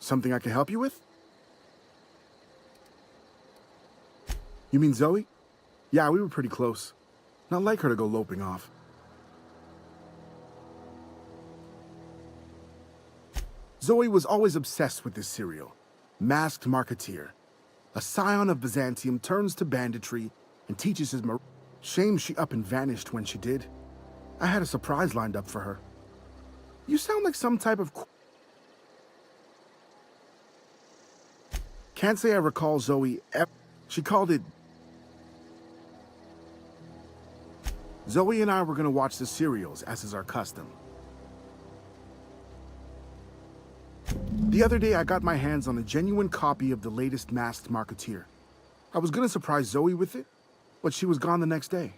Something I can help you with? You mean Zoe? Yeah, we were pretty close. Not like her to go loping off. Zoe was always obsessed with this cereal. Masked Marketeer. A scion of Byzantium turns to banditry and teaches his Shame she up and vanished when she did. I had a surprise lined up for her. You sound like some type of... Can't say I recall Zoe She called it... Zoe and I were gonna watch the serials, as is our custom. The other day, I got my hands on a genuine copy of the latest Masked Marketeer. I was gonna surprise Zoe with it, but she was gone the next day.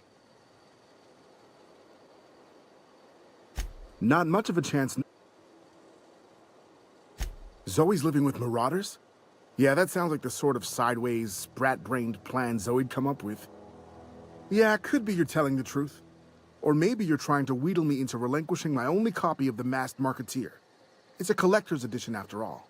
Not much of a chance. Zoe's living with marauders? Yeah, that sounds like the sort of sideways, sprat-brained plan Zoe'd come up with. Yeah, could be you're telling the truth. Or maybe you're trying to wheedle me into relinquishing my only copy of the Masked Marketeer. It's a collector's edition after all.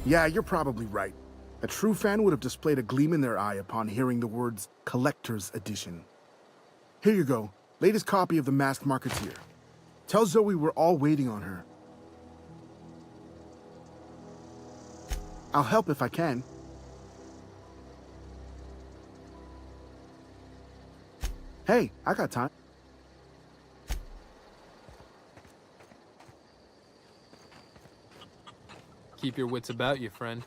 Yeah, you're probably right. A true fan would have displayed a gleam in their eye upon hearing the words collector's edition. Here you go, latest copy of the Masked Marketeer. Tell Zoe we're all waiting on her. I'll help if I can. Hey, I got time. Keep your wits about you, friend.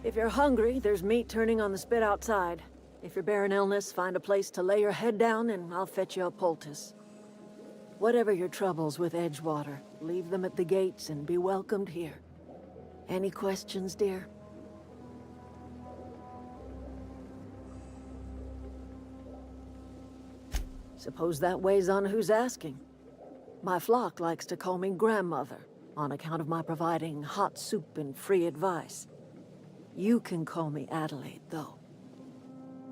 If you're hungry, there's meat turning on the spit outside. If you're bearing illness, find a place to lay your head down and I'll fetch you a poultice. Whatever your troubles with Edgewater, leave them at the gates and be welcomed here. Any questions, dear? Suppose that weighs on who's asking. My flock likes to call me grandmother, on account of my providing hot soup and free advice. You can call me Adelaide, though.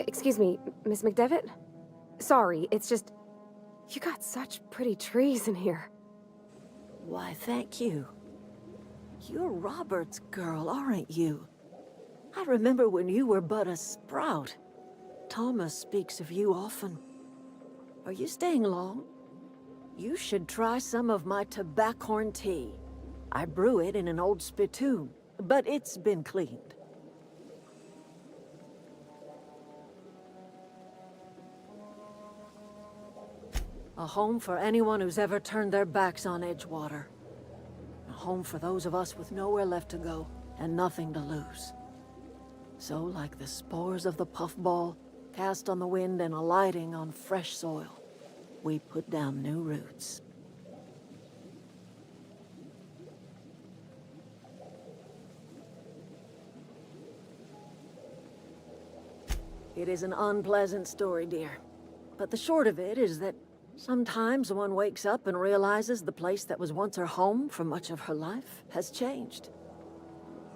Excuse me, Miss McDevitt? Sorry, it's just... You got such pretty trees in here. Why, thank you. You're Robert's girl, aren't you? I remember when you were but a sprout. Thomas speaks of you often. Are you staying long? You should try some of my tobaccorn tea. I brew it in an old spittoon, but it's been cleaned. A home for anyone who's ever turned their backs on Edgewater. A home for those of us with nowhere left to go and nothing to lose. So, like the spores of the puffball, cast on the wind and alighting on fresh soil, we put down new roots. It is an unpleasant story, dear. But the short of it is that sometimes one wakes up and realizes the place that was once her home for much of her life has changed.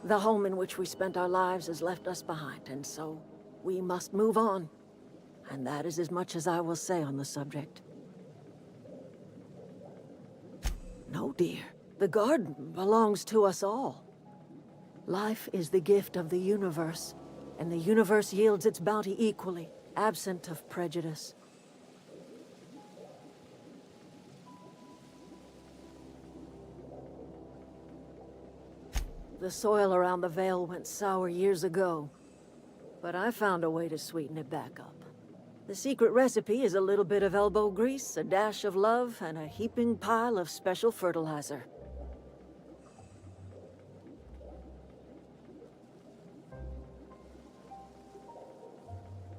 The home in which we spent our lives has left us behind, and so we must move on. And that is as much as I will say on the subject. No, dear. The garden belongs to us all. Life is the gift of the universe, and the universe yields its bounty equally, absent of prejudice. The soil around the Vale went sour years ago, but I found a way to sweeten it back up. The secret recipe is a little bit of elbow grease, a dash of love, and a heaping pile of special fertilizer.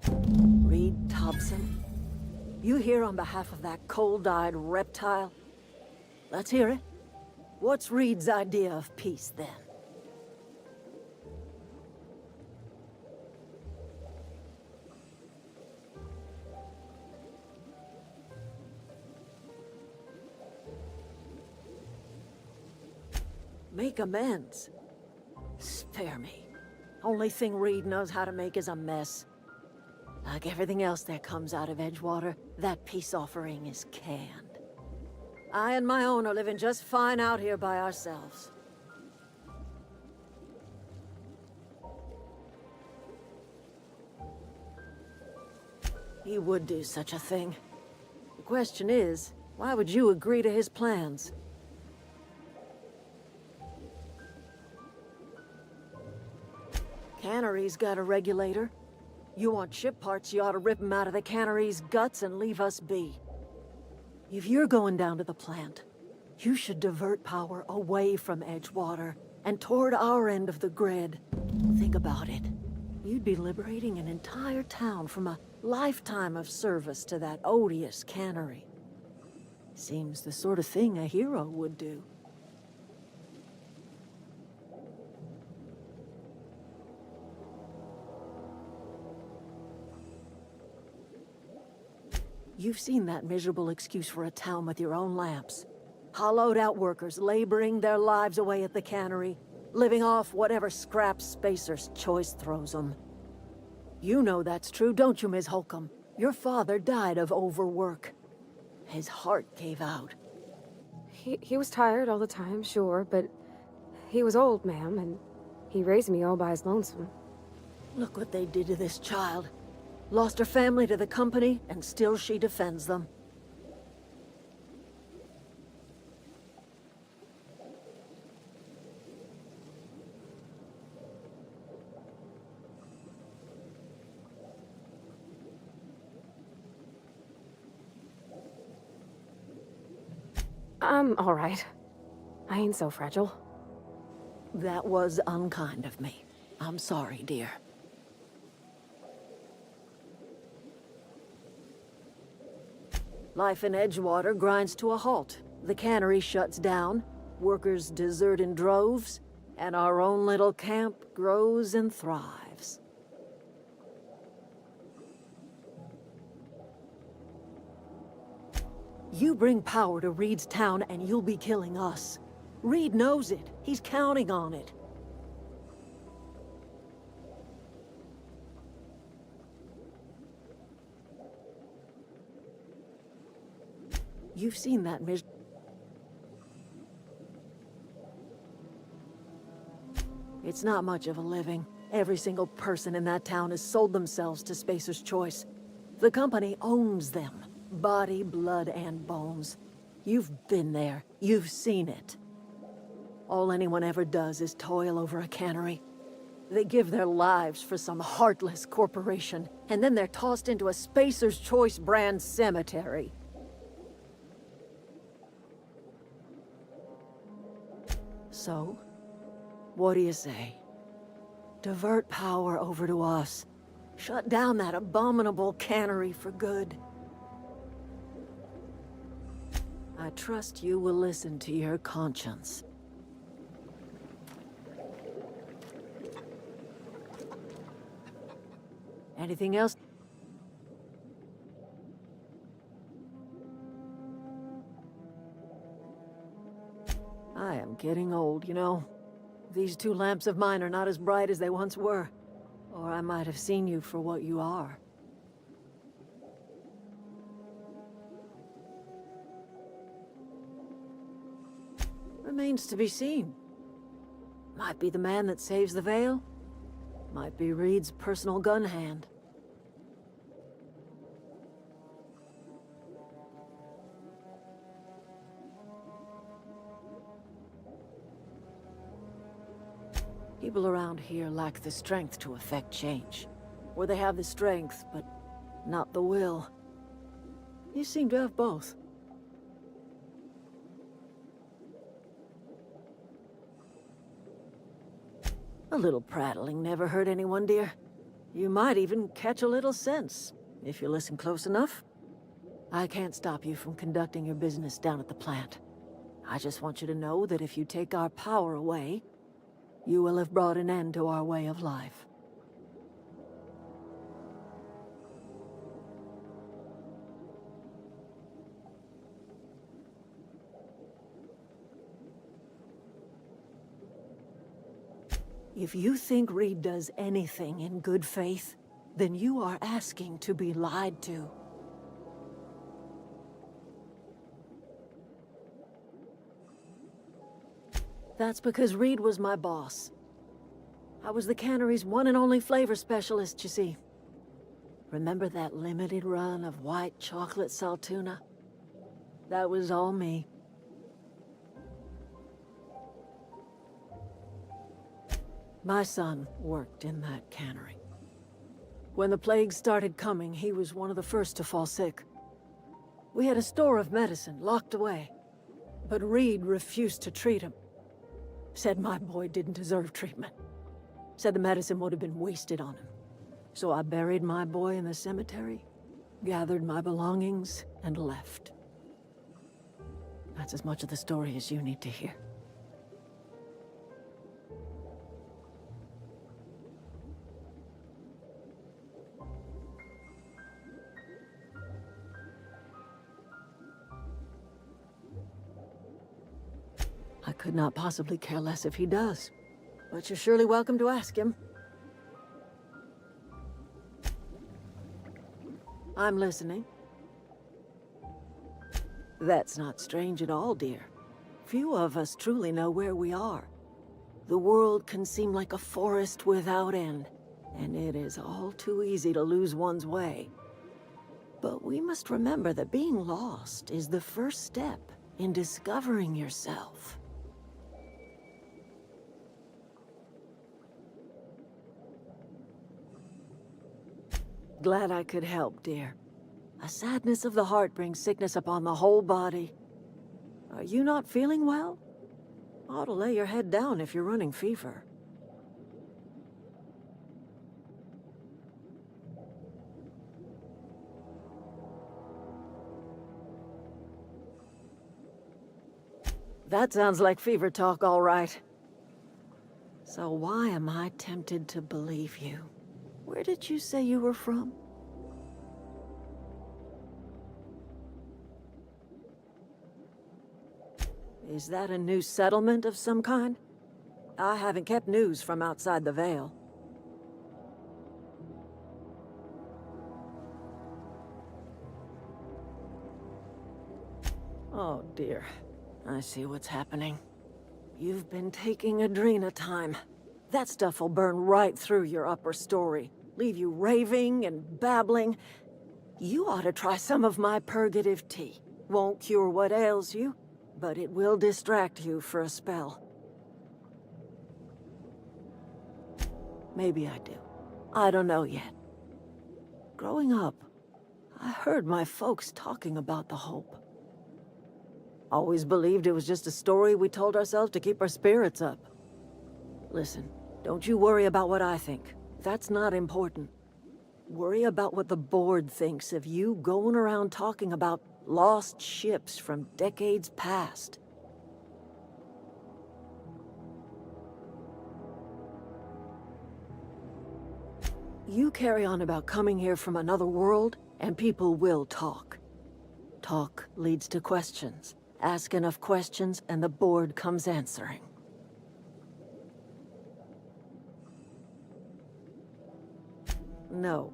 Reed Thompson? You here on behalf of that cold-eyed reptile? Let's hear it. What's Reed's idea of peace, then? Make amends? Spare me. Only thing Reed knows how to make is a mess. Like everything else that comes out of Edgewater, that peace offering is canned. I and my own are living just fine out here by ourselves. He would do such a thing. The question is, why would you agree to his plans? Cannery's got a regulator. You want ship parts, you ought to rip them out of the cannery's guts and leave us be. If you're going down to the plant, you should divert power away from Edgewater and toward our end of the grid. Think about it. You'd be liberating an entire town from a lifetime of service to that odious cannery. Seems the sort of thing a hero would do. You've seen that miserable excuse for a town with your own lamps. Hollowed out workers laboring their lives away at the cannery, living off whatever scraps Spacer's Choice throws them. You know that's true, don't you, Ms. Holcomb? Your father died of overwork. His heart gave out. He was tired all the time, sure, but he was old, ma'am, and he raised me all by his lonesome. Look what they did to this child. Lost her family to the company, and still she defends them. I'm all right. I ain't so fragile. That was unkind of me. I'm sorry, dear. Life in Edgewater grinds to a halt. The cannery shuts down, workers desert in droves, and our own little camp grows and thrives. You bring power to Reed's town and you'll be killing us. Reed knows it. He's counting on it. You've seen that It's not much of a living. Every single person in that town has sold themselves to Spacer's Choice. The company owns them. Body, blood, and bones. You've been there. You've seen it. All anyone ever does is toil over a cannery. They give their lives for some heartless corporation, and then they're tossed into a Spacer's Choice brand cemetery. So, what do you say? Divert power over to us. Shut down that abominable cannery for good. I trust you will listen to your conscience. Anything else? I am getting old, you know. These two lamps of mine are not as bright as they once were. Or I might have seen you for what you are. Remains to be seen. Might be the man that saves the Veil. Might be Reed's personal gun hand. People around here lack the strength to effect change. Or they have the strength, but not the will. You seem to have both. A little prattling never hurt anyone, dear. You might even catch a little sense, if you listen close enough. I can't stop you from conducting your business down at the plant. I just want you to know that if you take our power away, you will have brought an end to our way of life. If you think Reed does anything in good faith, then you are asking to be lied to. That's because Reed was my boss. I was the cannery's one and only flavor specialist, you see. Remember that limited run of white chocolate saltuna? That was all me. My son worked in that cannery. When the plague started coming, he was one of the first to fall sick. We had a store of medicine locked away, but Reed refused to treat him. Said my boy didn't deserve treatment. Said the medicine would have been wasted on him. So I buried my boy in the cemetery, gathered my belongings, and left. That's as much of the story as you need to hear. I could not possibly care less if he does, but you're surely welcome to ask him. I'm listening. That's not strange at all, dear. Few of us truly know where we are. The world can seem like a forest without end, and it is all too easy to lose one's way. But we must remember that being lost is the first step in discovering yourself. Glad I could help, dear. A sadness of the heart brings sickness upon the whole body. Are you not feeling well? Ought to lay your head down if you're running fever. That sounds like fever talk, all right. So why am I tempted to believe you? Where did you say you were from? Is that a new settlement of some kind? I haven't kept news from outside the Veil. Oh dear. I see what's happening. You've been taking Adrena time. That stuff will burn right through your upper story, leave you raving and babbling. You ought to try some of my purgative tea. Won't cure what ails you, but it will distract you for a spell. Maybe I do. I don't know yet. Growing up, I heard my folks talking about the Hope. Always believed it was just a story we told ourselves to keep our spirits up. Listen, don't you worry about what I think. That's not important. Worry about what the board thinks of you going around talking about lost ships from decades past. You carry on about coming here from another world, and people will talk. Talk leads to questions. Ask enough questions, and the board comes answering. No,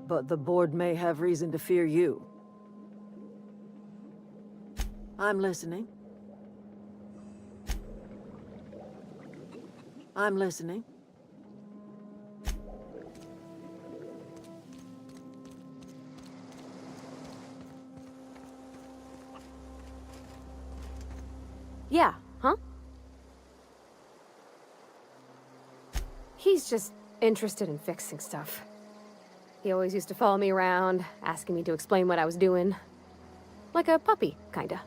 but the board may have reason to fear you. I'm listening. I'm listening. Yeah, huh? He's just interested in fixing stuff. He always used to follow me around, asking me to explain what I was doing. Like a puppy, kinda.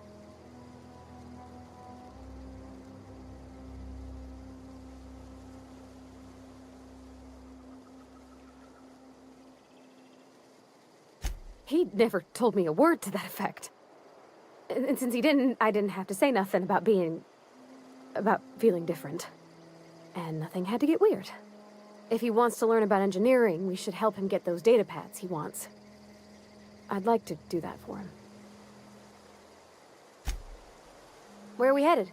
He never told me a word to that effect. And since he didn't, I didn't have to say nothing about feeling different. And nothing had to get weird. If he wants to learn about engineering, we should help him get those data pads he wants. I'd like to do that for him. Where are we headed?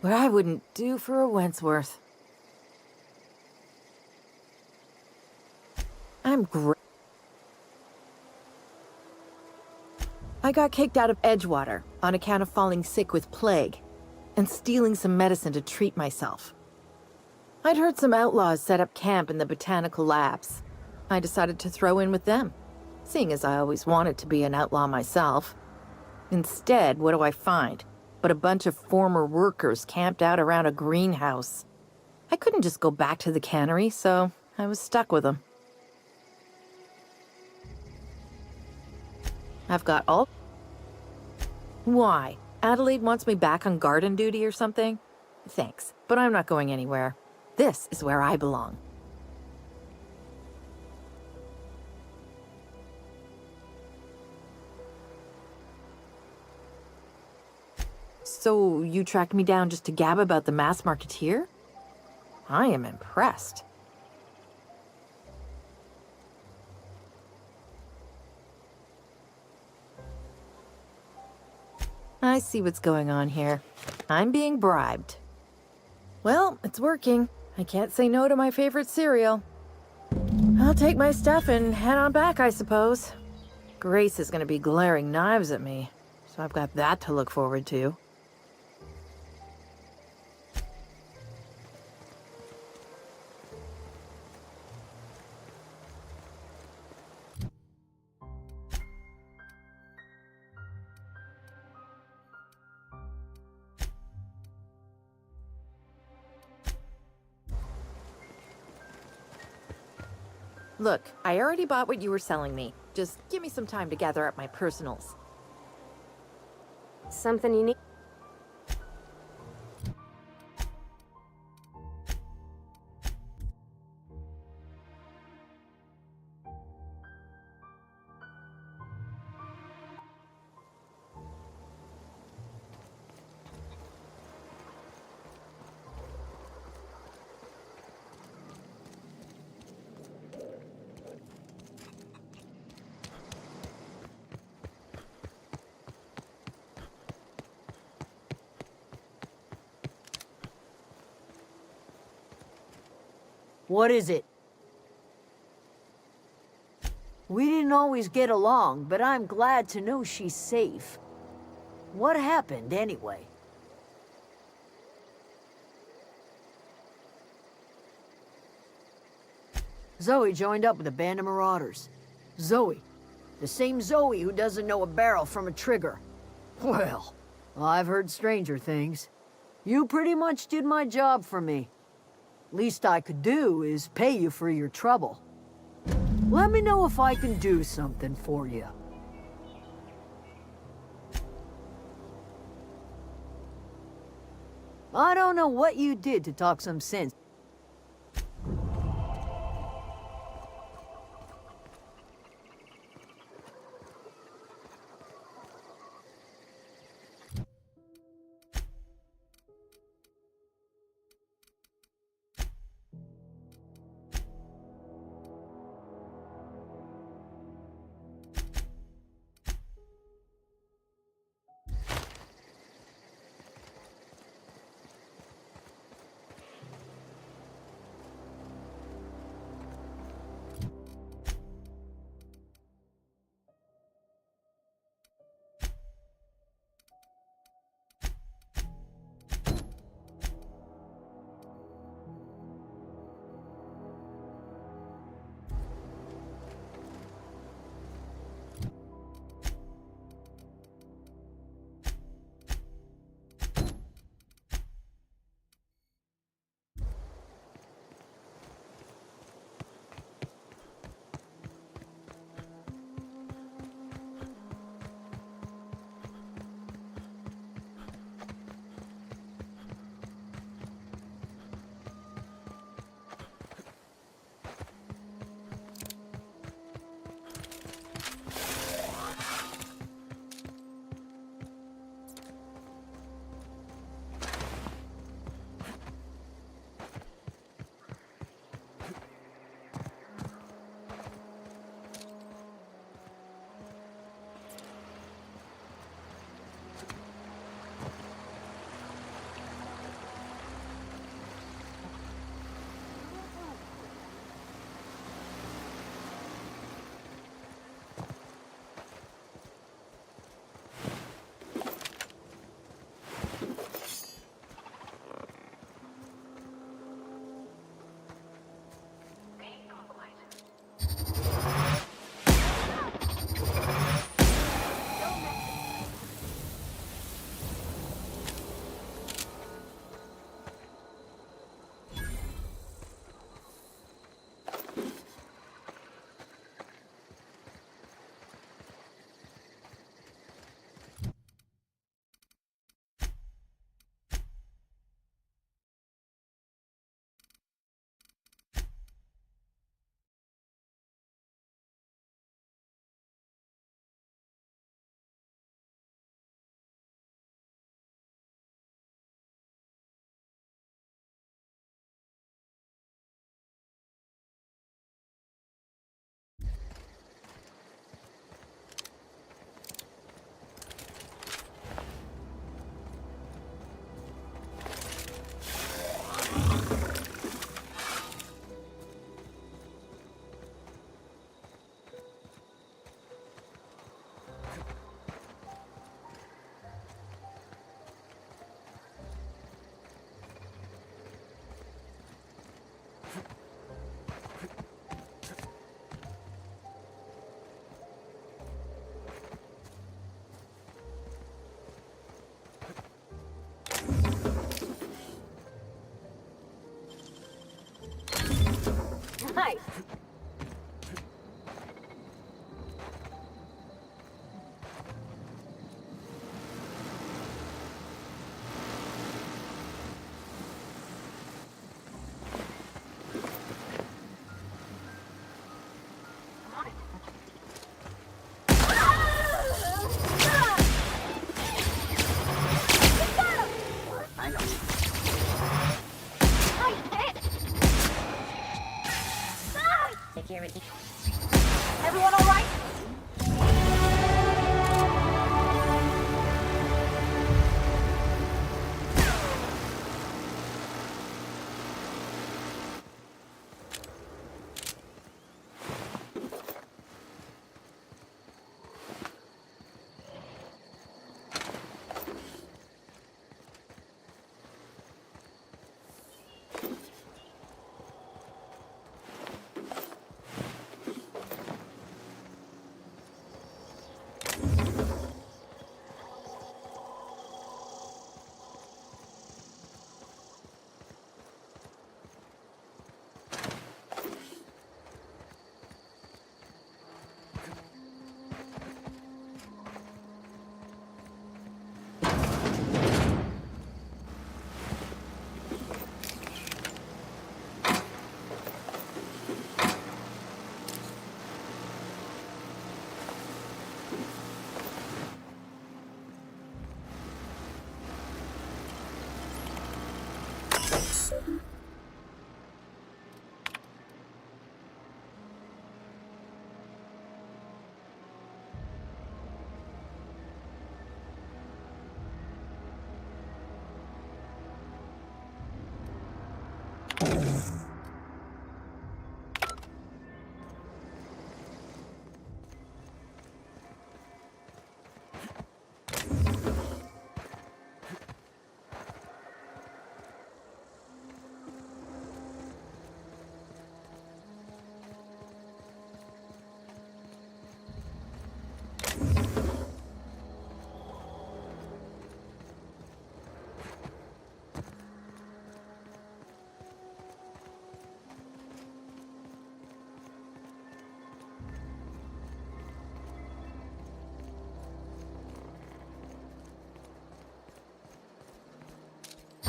But I wouldn't do for a Wentworth. I got kicked out of Edgewater on account of falling sick with plague and stealing some medicine to treat myself. I'd heard some outlaws set up camp in the botanical labs. I decided to throw in with them, seeing as I always wanted to be an outlaw myself. Instead, what do I find but a bunch of former workers camped out around a greenhouse? I couldn't just go back to the cannery, so I was stuck with them. I've got all... Why? Adelaide wants me back on garden duty or something? Thanks, but I'm not going anywhere. This is where I belong. So, you tracked me down just to gab about the mass marketeer? I am impressed. I see what's going on here. I'm being bribed. Well, it's working. I can't say no to my favorite cereal. I'll take my stuff and head on back, I suppose. Grace is gonna be glaring knives at me, so I've got that to look forward to. Look, I already bought what you were selling me. Just give me some time to gather up my personals. Something you need? What is it? We didn't always get along, but I'm glad to know she's safe. What happened, anyway? Zoe joined up with a band of marauders. Zoe. The same Zoe who doesn't know a barrel from a trigger. Well, I've heard stranger things. You pretty much did my job for me. Least I could do is pay you for your trouble. Let me know if I can do something for you. I don't know what you did to talk some sense.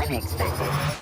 unexpected.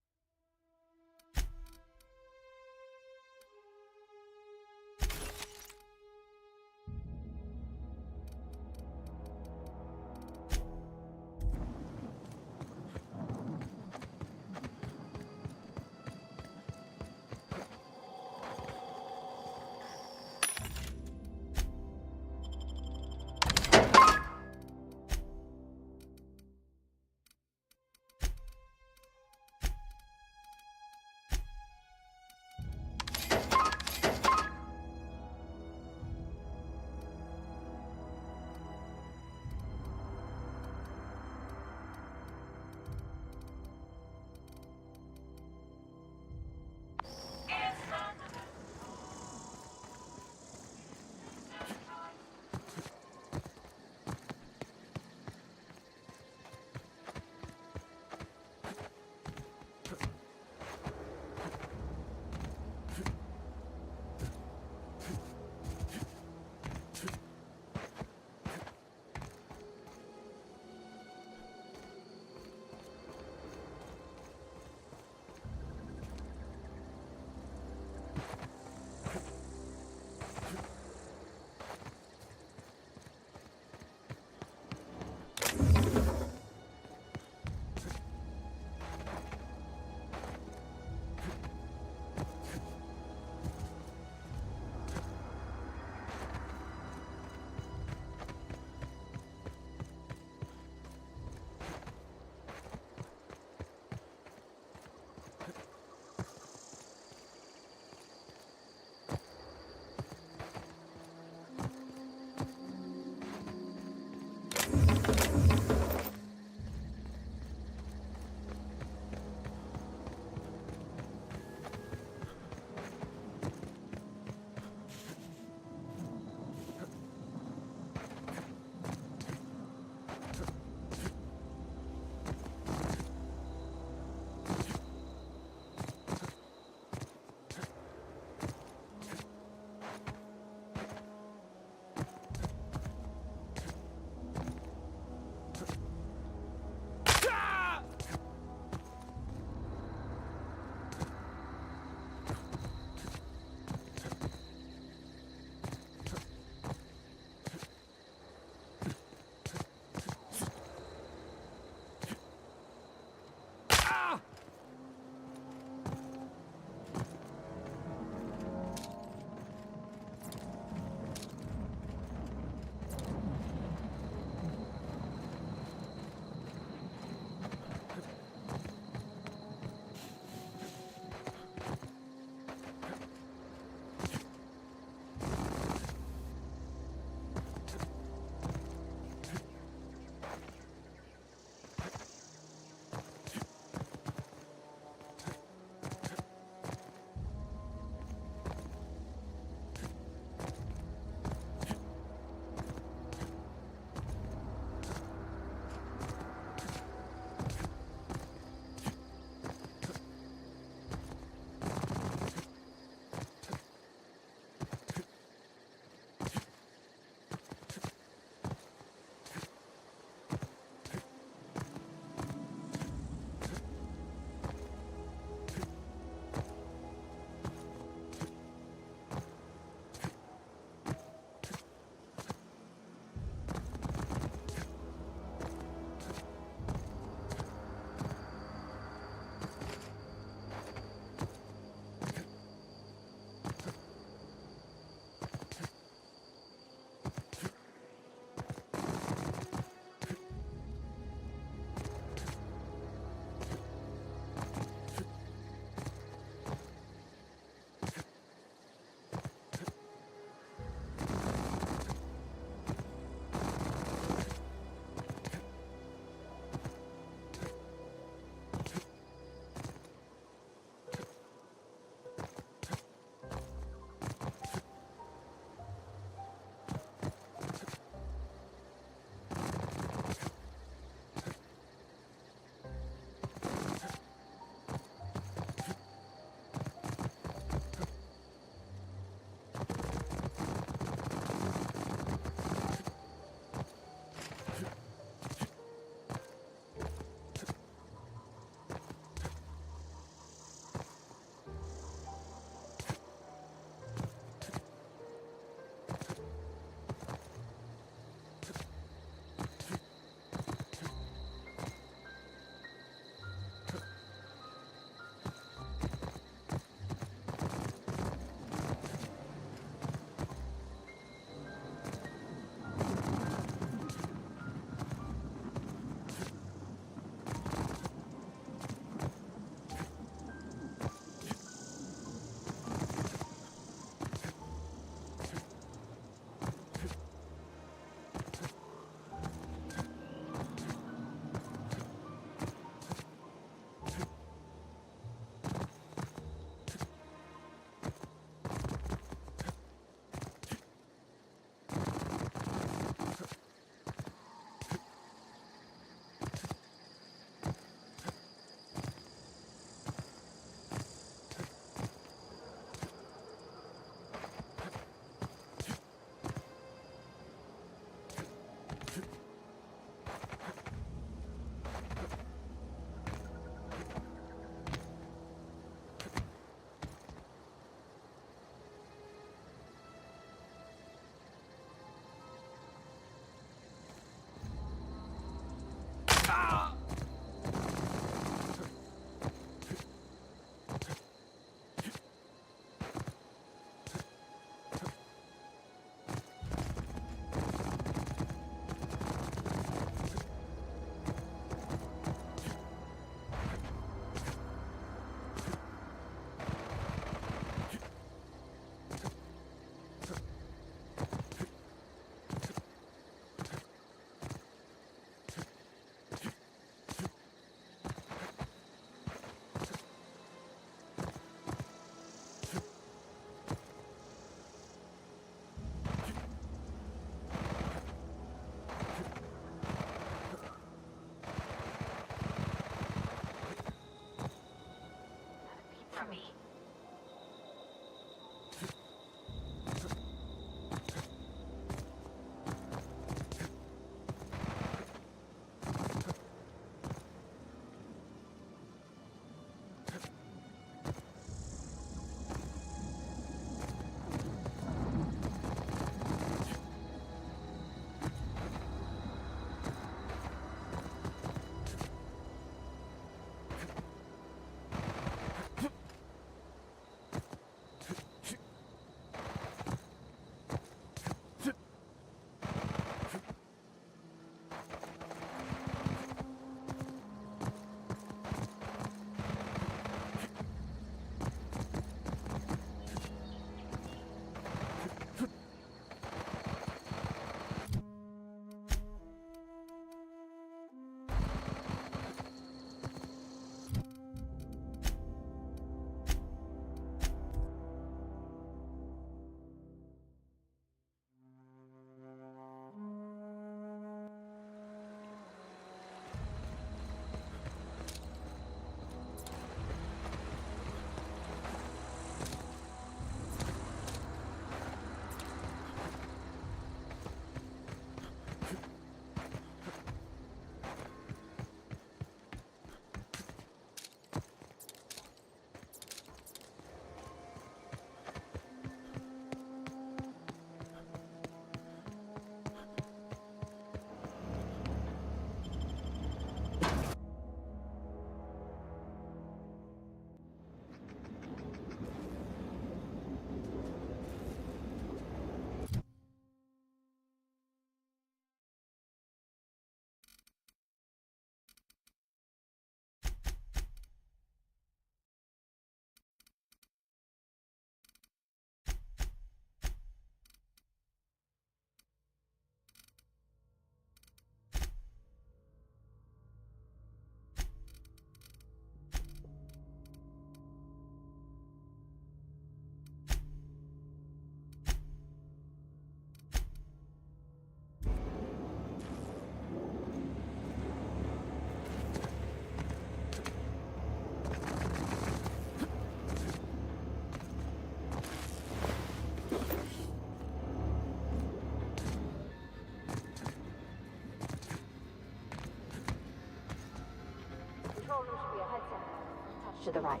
to the right.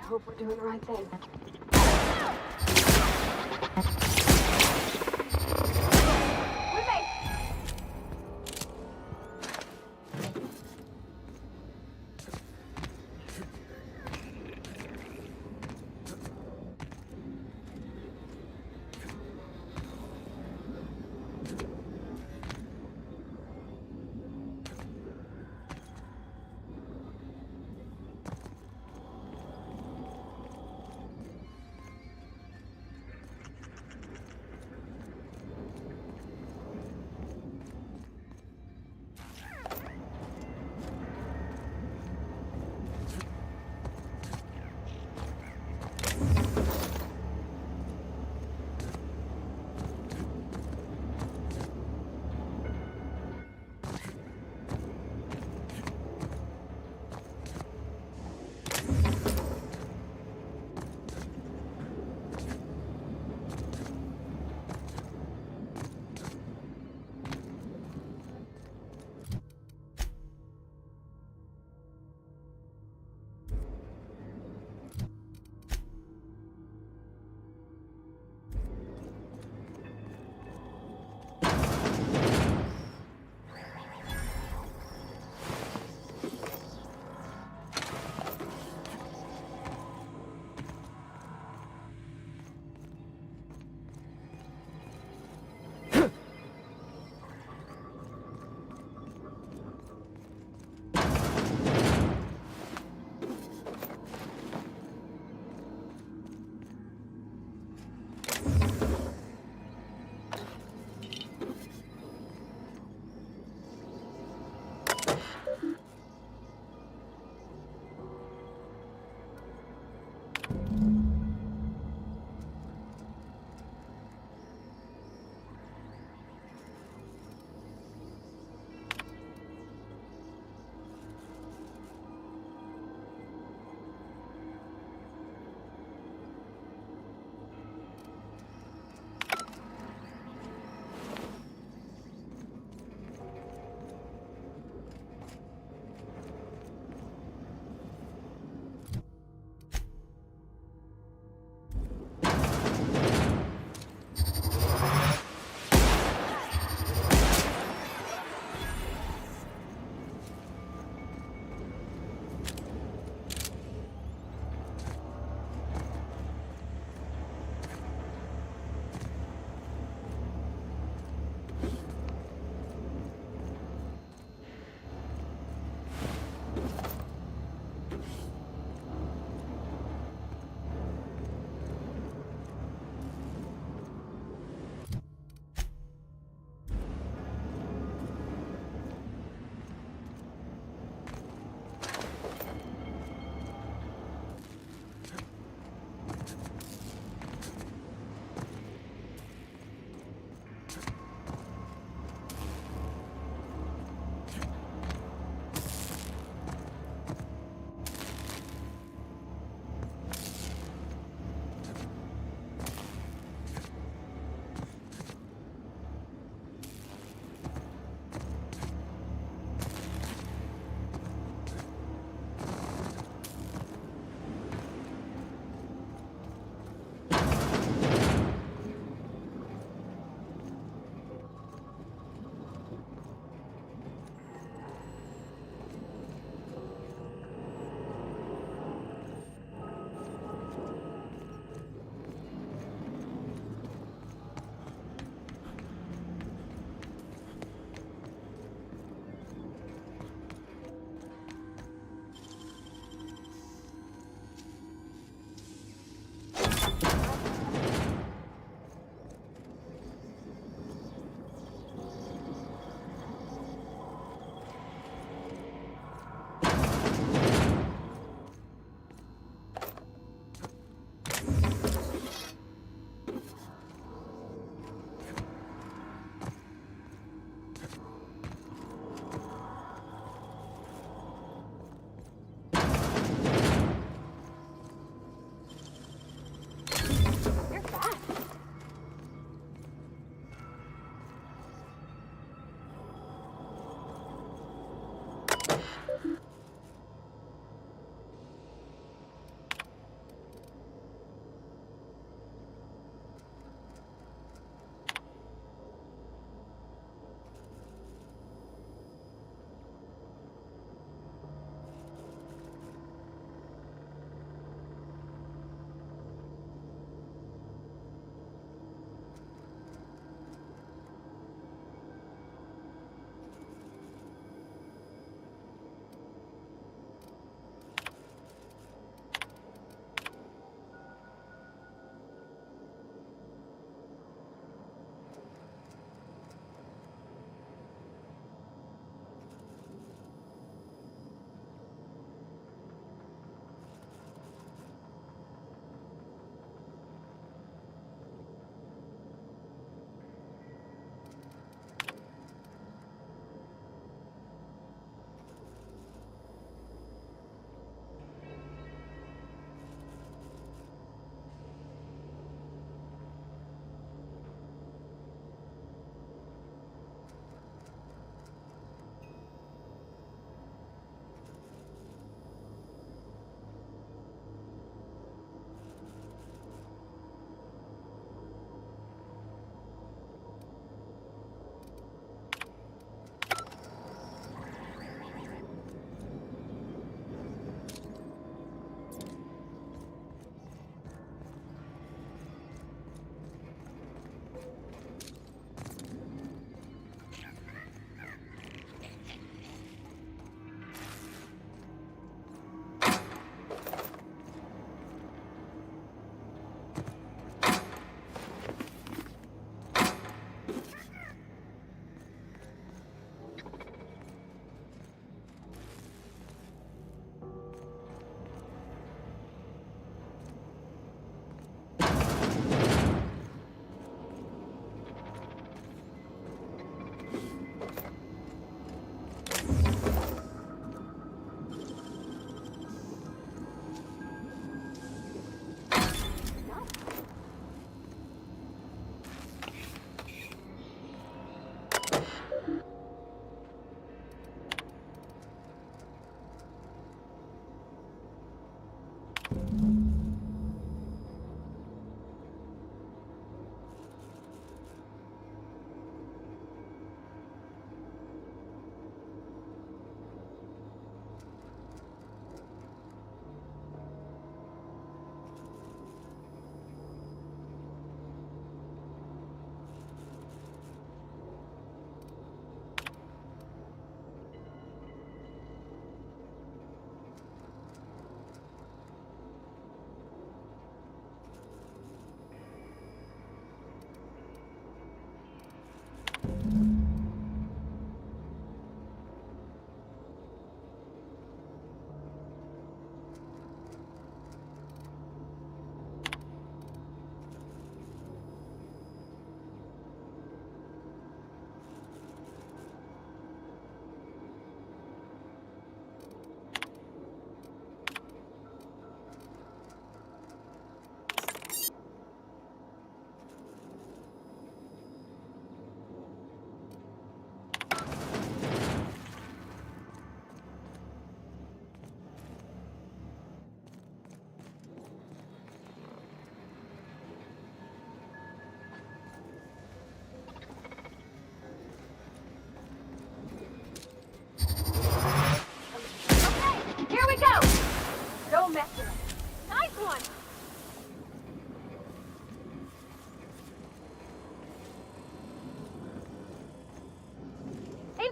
I hope we're doing the right thing.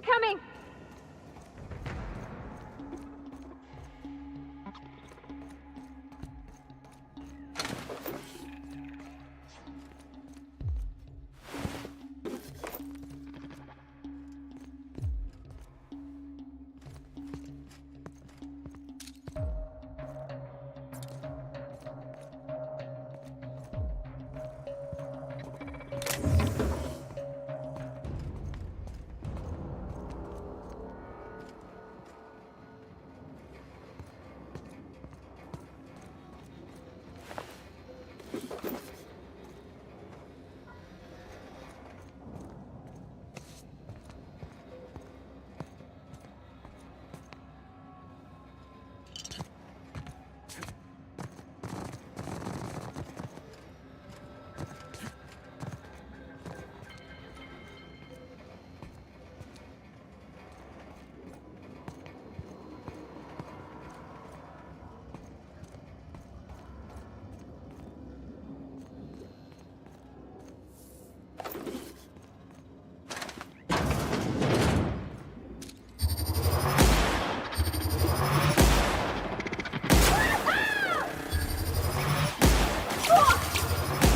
Incoming!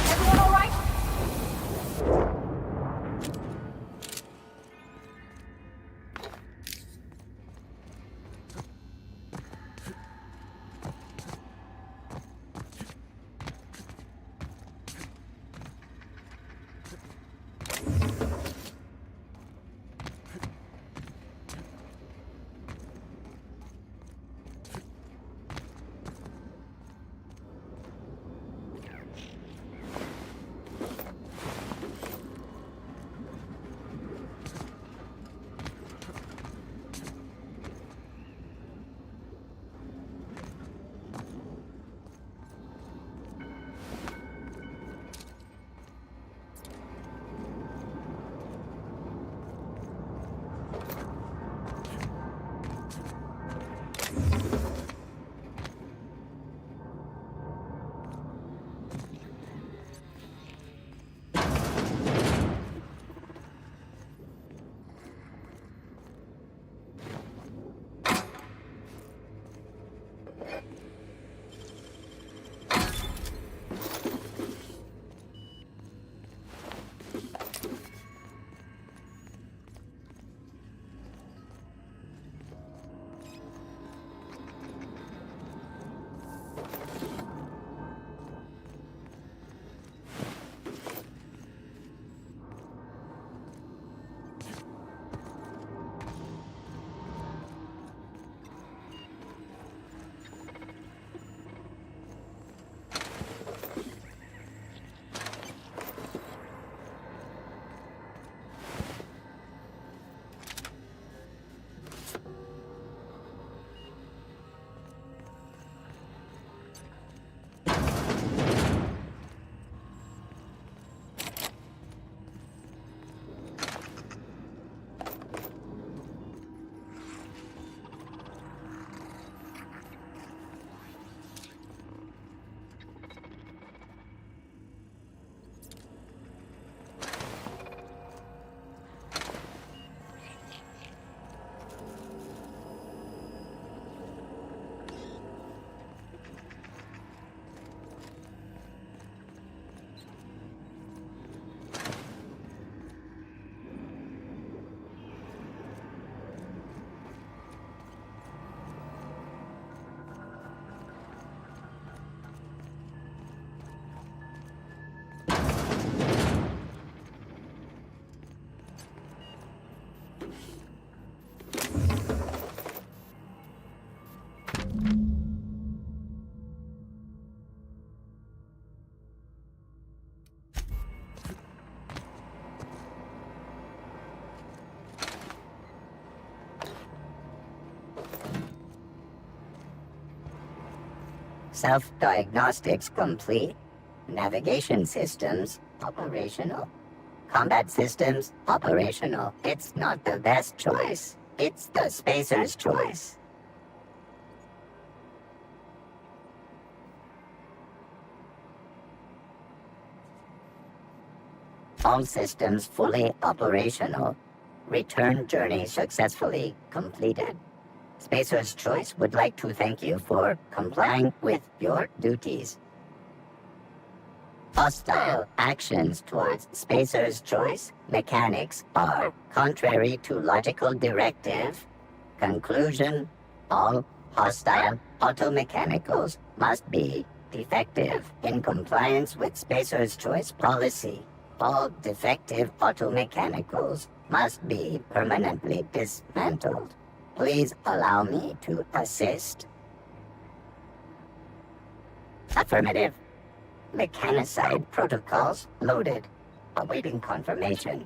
Everyone all right? Self-diagnostics complete. Navigation systems operational. Combat systems operational. It's not the best choice. It's the spacer's choice. All systems fully operational. Return journey successfully completed. Spacer's Choice would like to thank you for complying with your duties. Hostile actions towards Spacer's Choice mechanics are contrary to logical directive. Conclusion: all hostile automechanicals must be defective in compliance with Spacer's Choice policy. All defective automechanicals must be permanently dismantled. Please allow me to assist. Affirmative. Mechanicide protocols loaded. Awaiting confirmation.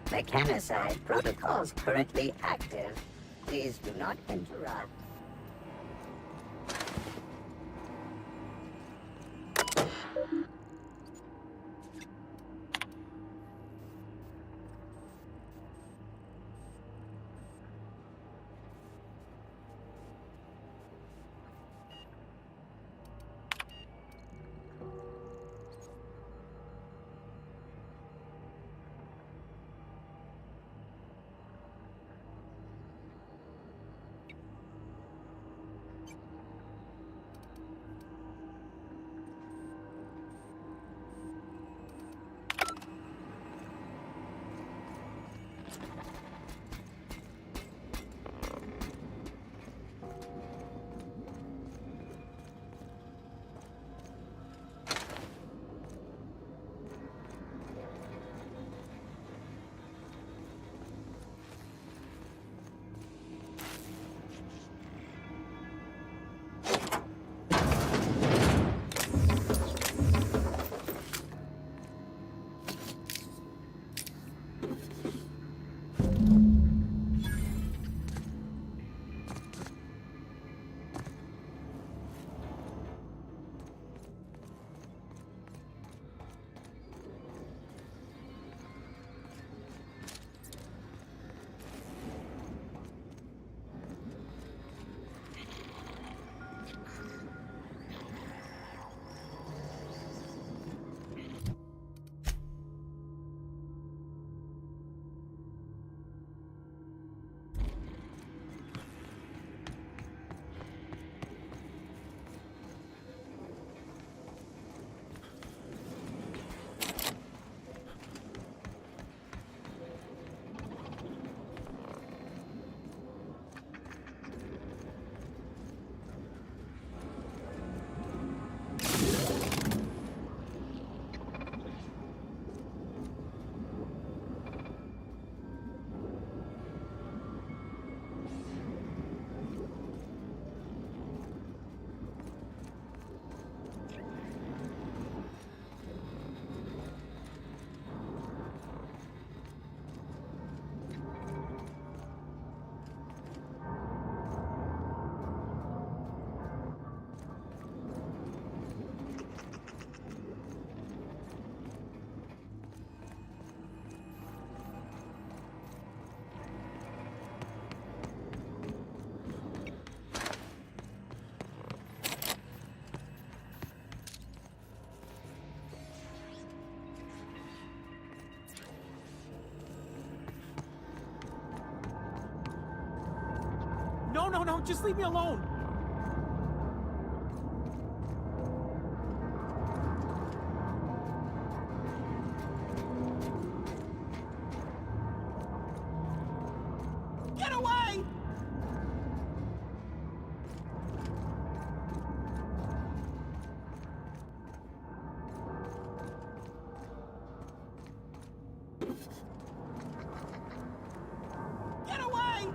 Mechanicide protocols currently active. Please do not interrupt. No, just leave me alone. Get away! Get away!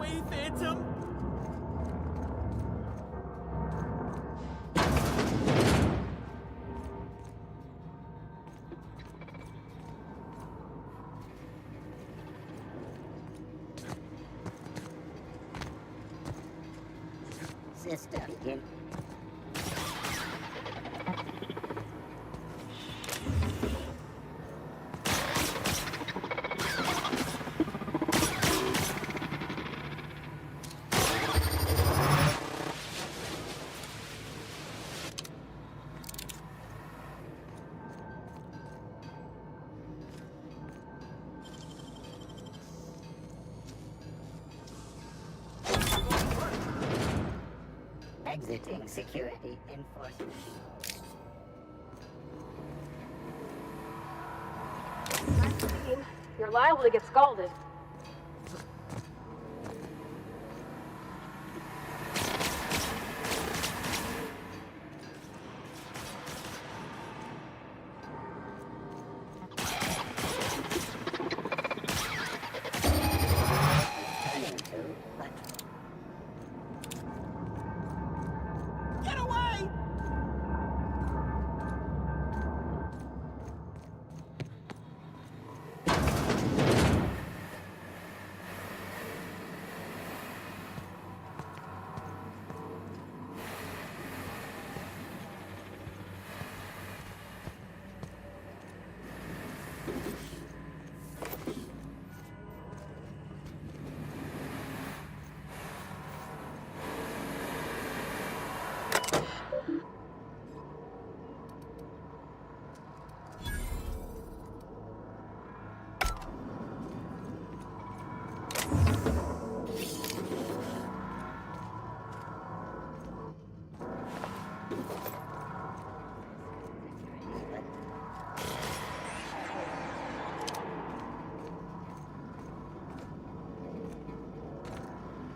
Away, Phantom! system in. Exiting security enforcement. You're liable to get scalded. Turning to patrol. Get away!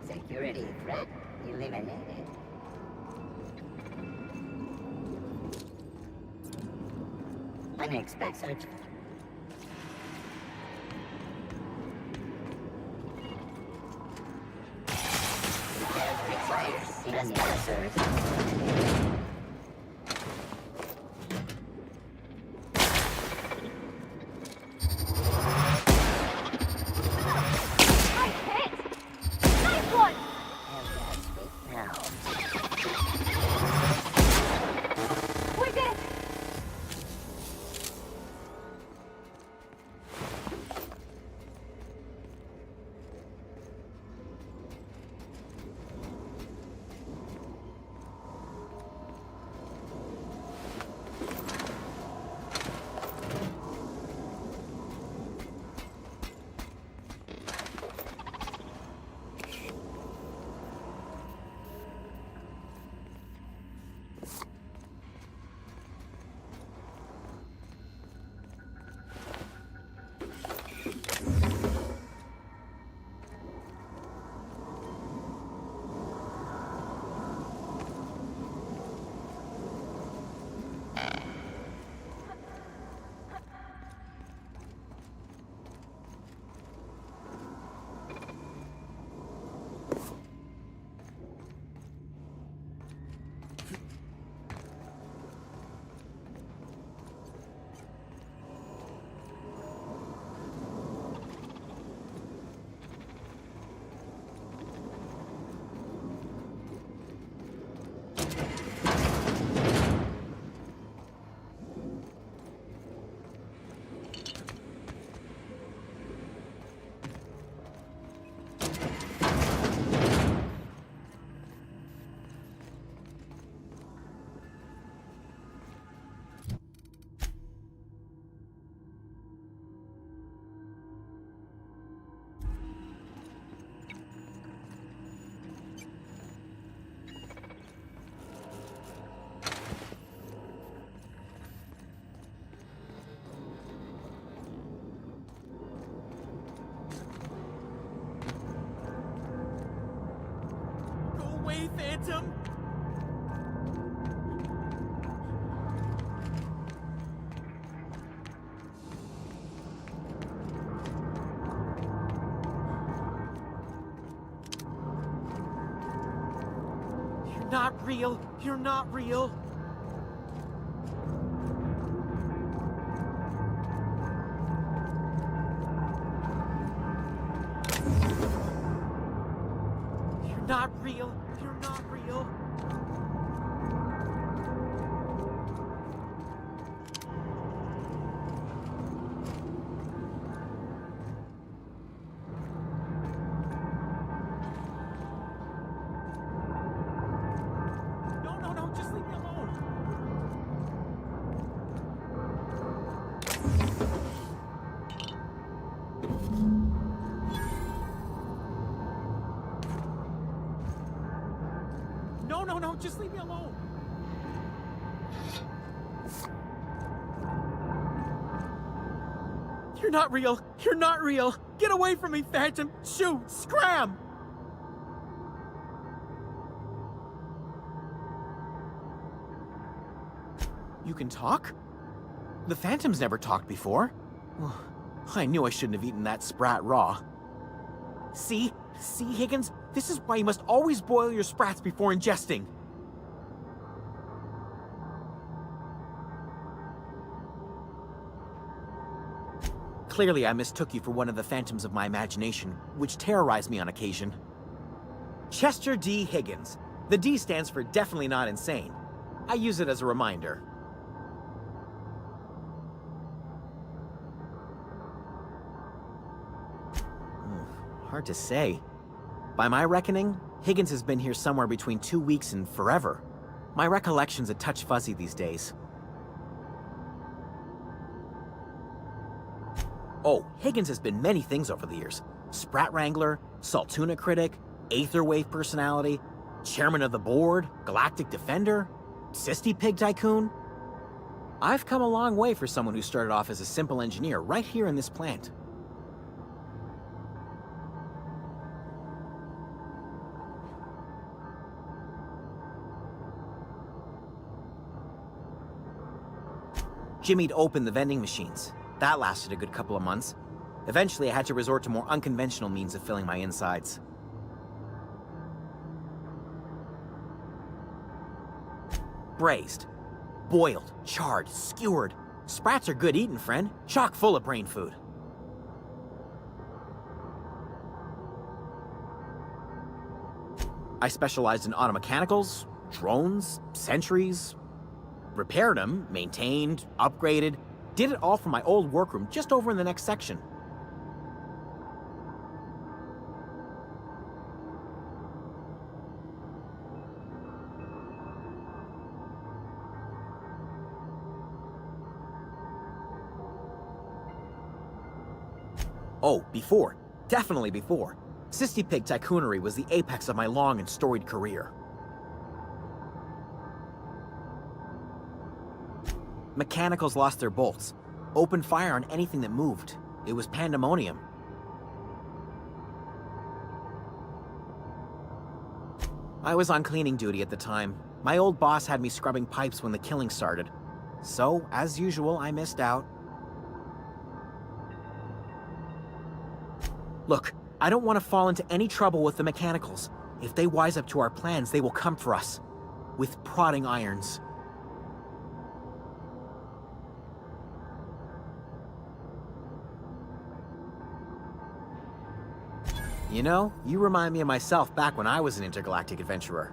Security threat eliminated. Unexpected search. Trespassers. I hit! Nice one! Now. We did it! Go away, Phantom! You're not real. You're not real. You're not real. You're not real. No, no, no, just leave me alone. No, no, no, just leave me alone. You're not real. You're not real. Get away from me, Phantom. Shoot, scram. You can talk? The Phantom's never talked before. I knew I shouldn't have eaten that sprat raw. See? See, Higgins? This is why you must always boil your sprats before ingesting. Clearly, I mistook you for one of the phantoms of my imagination, which terrorized me on occasion. Chester D. Higgins. The D stands for definitely not insane. I use it as a reminder. Hard to say. By my reckoning, Higgins has been here somewhere between 2 weeks and forever. My recollection's a touch fuzzy these days. Oh, Higgins has been many things over the years. Sprat Wrangler, Saltuna Critic, Aetherwave Personality, Chairman of the Board, Galactic Defender, Sisty Pig Tycoon. I've come a long way for someone who started off as a simple engineer right here in this plant. Jimmy'd opened the vending machines. That lasted a good couple of months. Eventually, I had to resort to more unconventional means of filling my insides. Braised, boiled, charred, skewered. Sprats are good eating, friend. Chock full of brain food. I specialized in automechanicals, drones, sentries. Repaired them, maintained, upgraded. Did it all from my old workroom just over in the next section. Oh, before. Definitely before. Sisty Pig Tycoonery was the apex of my long and storied career. Mechanicals lost their bolts. Opened fire on anything that moved. It was pandemonium. I was on cleaning duty at the time. My old boss had me scrubbing pipes when the killing started. So, as usual, I missed out. Look, I don't want to fall into any trouble with the mechanicals. If they wise up to our plans, they will come for us. With prodding irons. You know, you remind me of myself back when I was an intergalactic adventurer.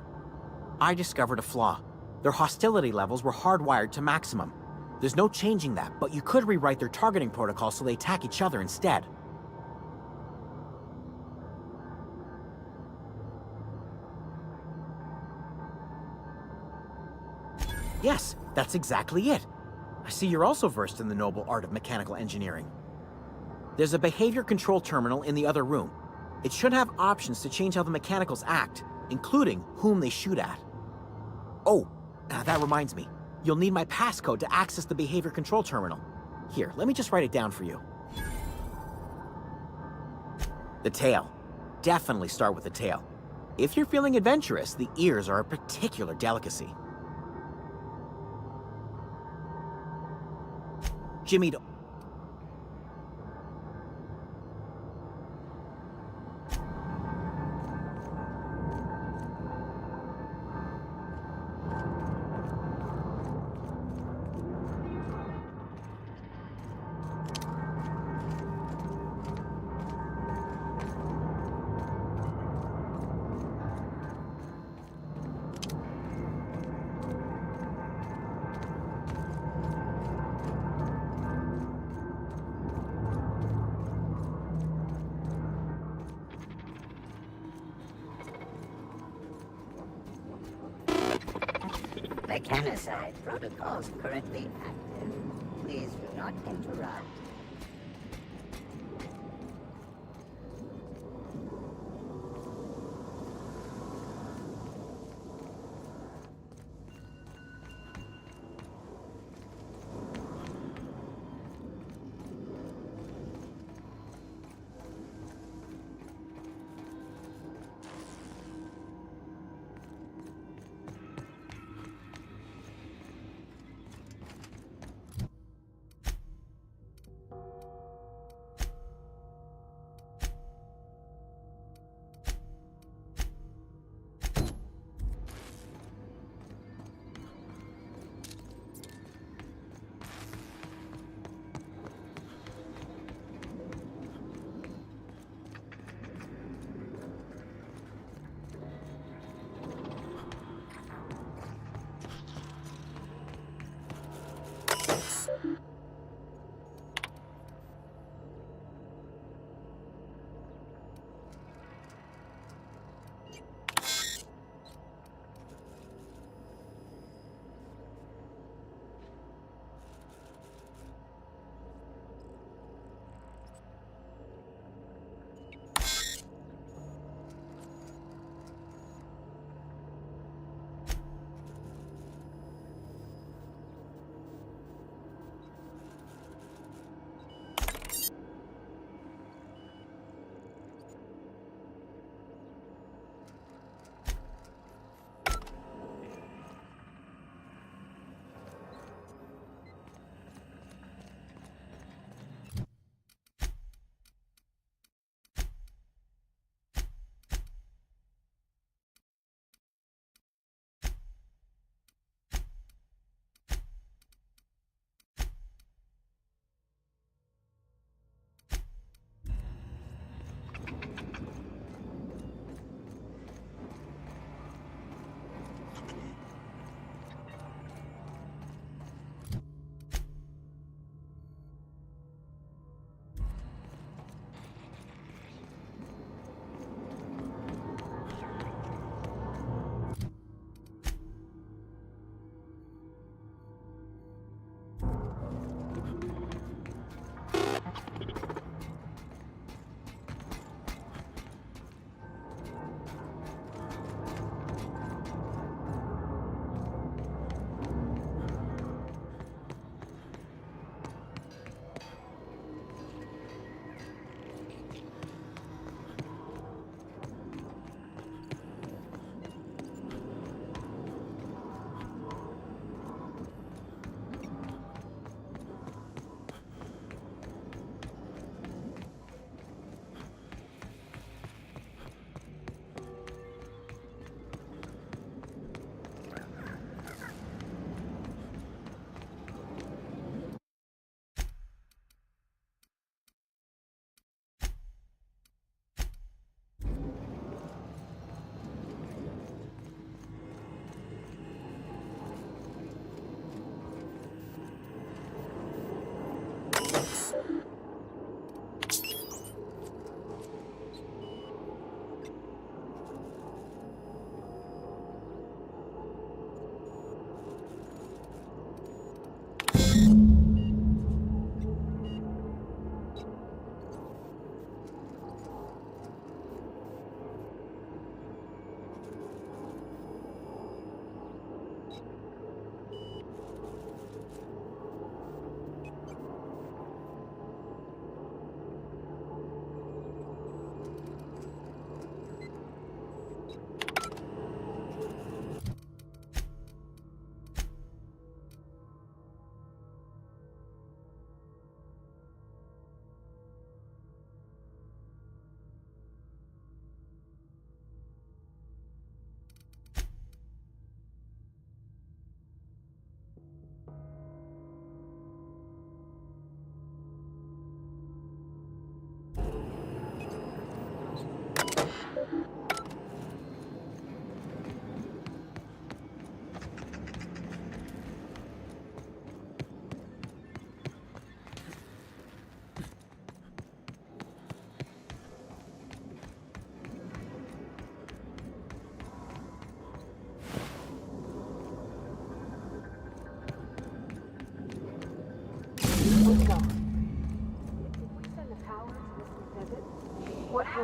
I discovered a flaw. Their hostility levels were hardwired to maximum. There's no changing that, but you could rewrite their targeting protocol so they attack each other instead. Yes, that's exactly it. I see you're also versed in the noble art of mechanical engineering. There's a behavior control terminal in the other room. It should have options to change how the mechanicals act, including whom they shoot at. Oh, that reminds me. You'll need my passcode to access the behavior control terminal. Here, let me just write it down for you. The tail. Definitely start with the tail. If you're feeling adventurous, the ears are a particular delicacy. Jimmy... Mechanicide protocols currently active. Please do not interrupt.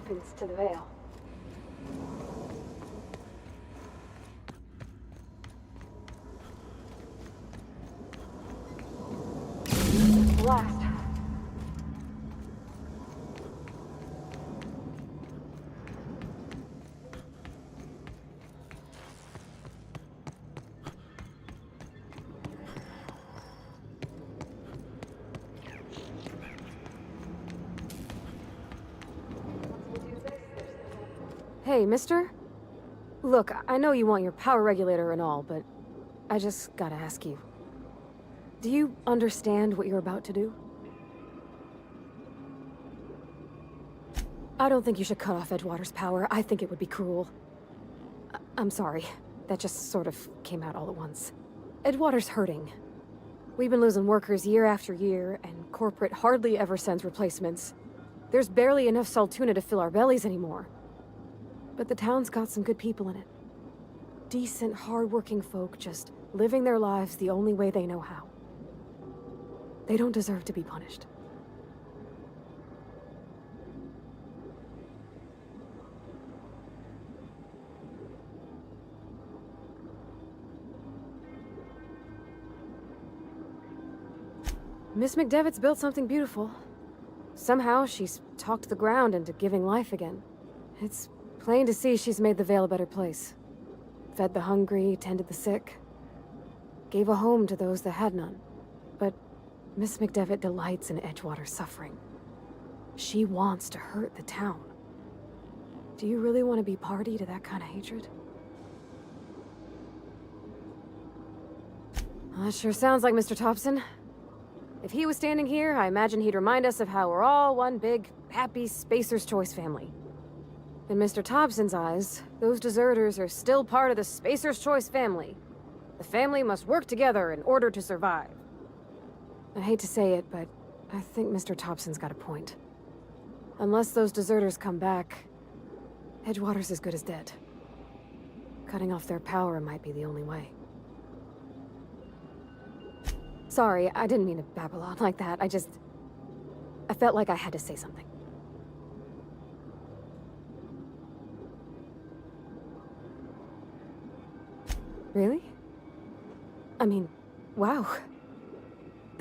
entrance to the Vale. Last. Hey, mister? Look, I know you want your power regulator and all, but I just gotta ask you. Do you understand what you're about to do? I don't think you should cut off Edgewater's power. I think it would be cruel. I'm sorry. That just sort of came out all at once. Edgewater's hurting. We've been losing workers year after year, and corporate hardly ever sends replacements. There's barely enough Saltuna to fill our bellies anymore. But the town's got some good people in it. Decent, hard-working folk just living their lives the only way they know how. They don't deserve to be punished. Miss McDevitt's built something beautiful. Somehow, she's talked the ground into giving life again. It's plain to see she's made the Vale a better place. Fed the hungry, tended the sick. Gave a home to those that had none. But Miss McDevitt delights in Edgewater's suffering. She wants to hurt the town. Do you really want to be party to that kind of hatred? Well, that sure sounds like Mr. Thompson. If he was standing here, I imagine he'd remind us of how we're all one big, happy Spacer's Choice family. In Mr. Thompson's eyes, those deserters are still part of the Spacer's Choice family. The family must work together in order to survive. I hate to say it, but I think Mr. Thompson's got a point. Unless those deserters come back, Edgewater's as good as dead. Cutting off their power might be the only way. Sorry, I didn't mean to babble on like that. I felt like I had to say something. Really? I mean, wow.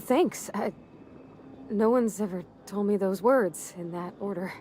Thanks. No one's ever told me those words in that order.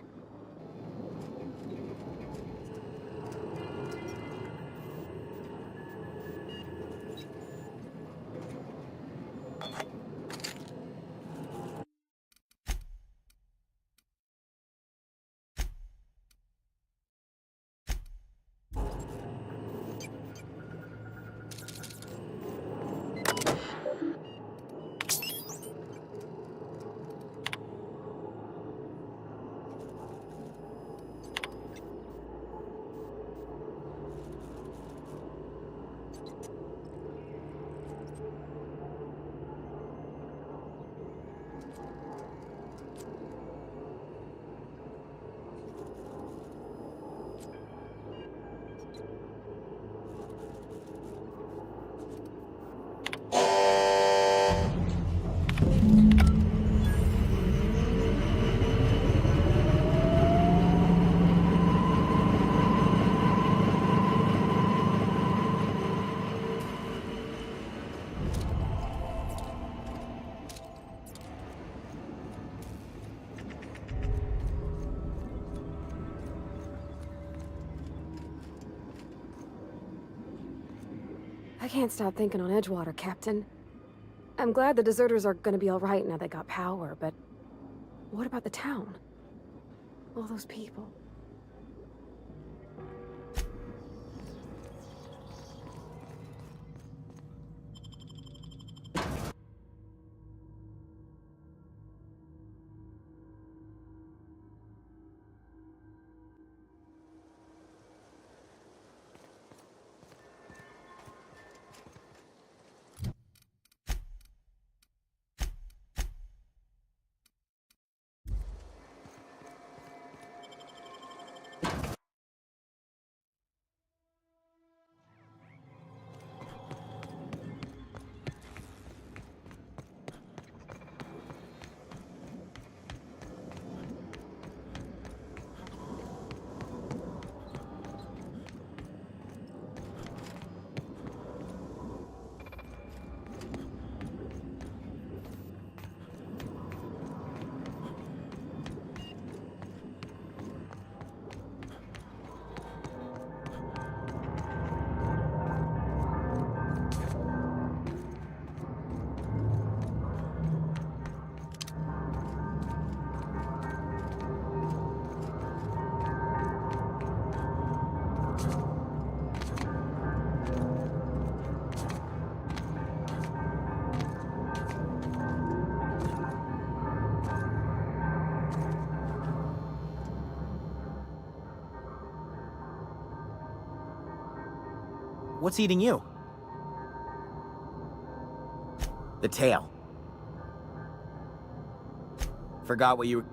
I can't stop thinking on Edgewater, Captain. I'm glad the deserters are gonna be all right now they got power, but what about the town? All those people. What's eating you? The tail. Forgot what you...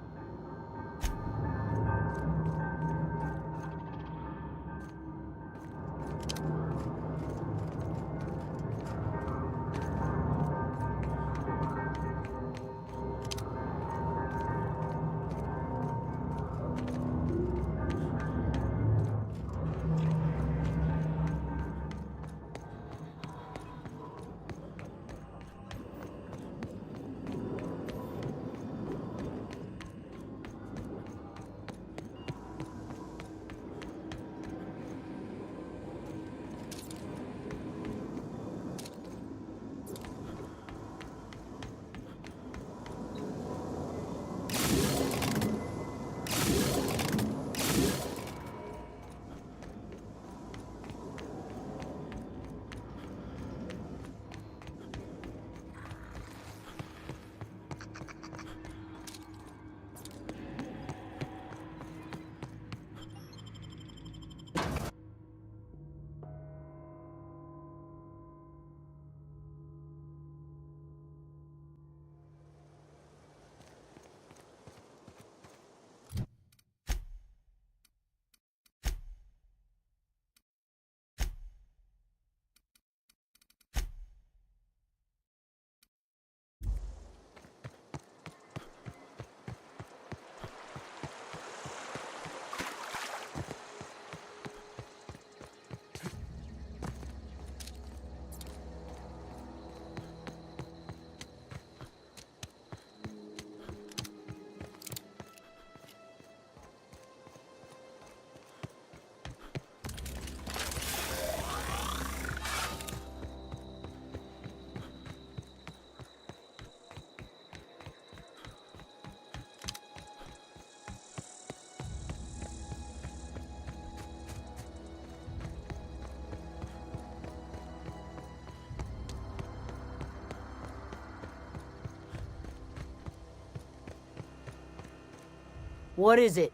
What is it?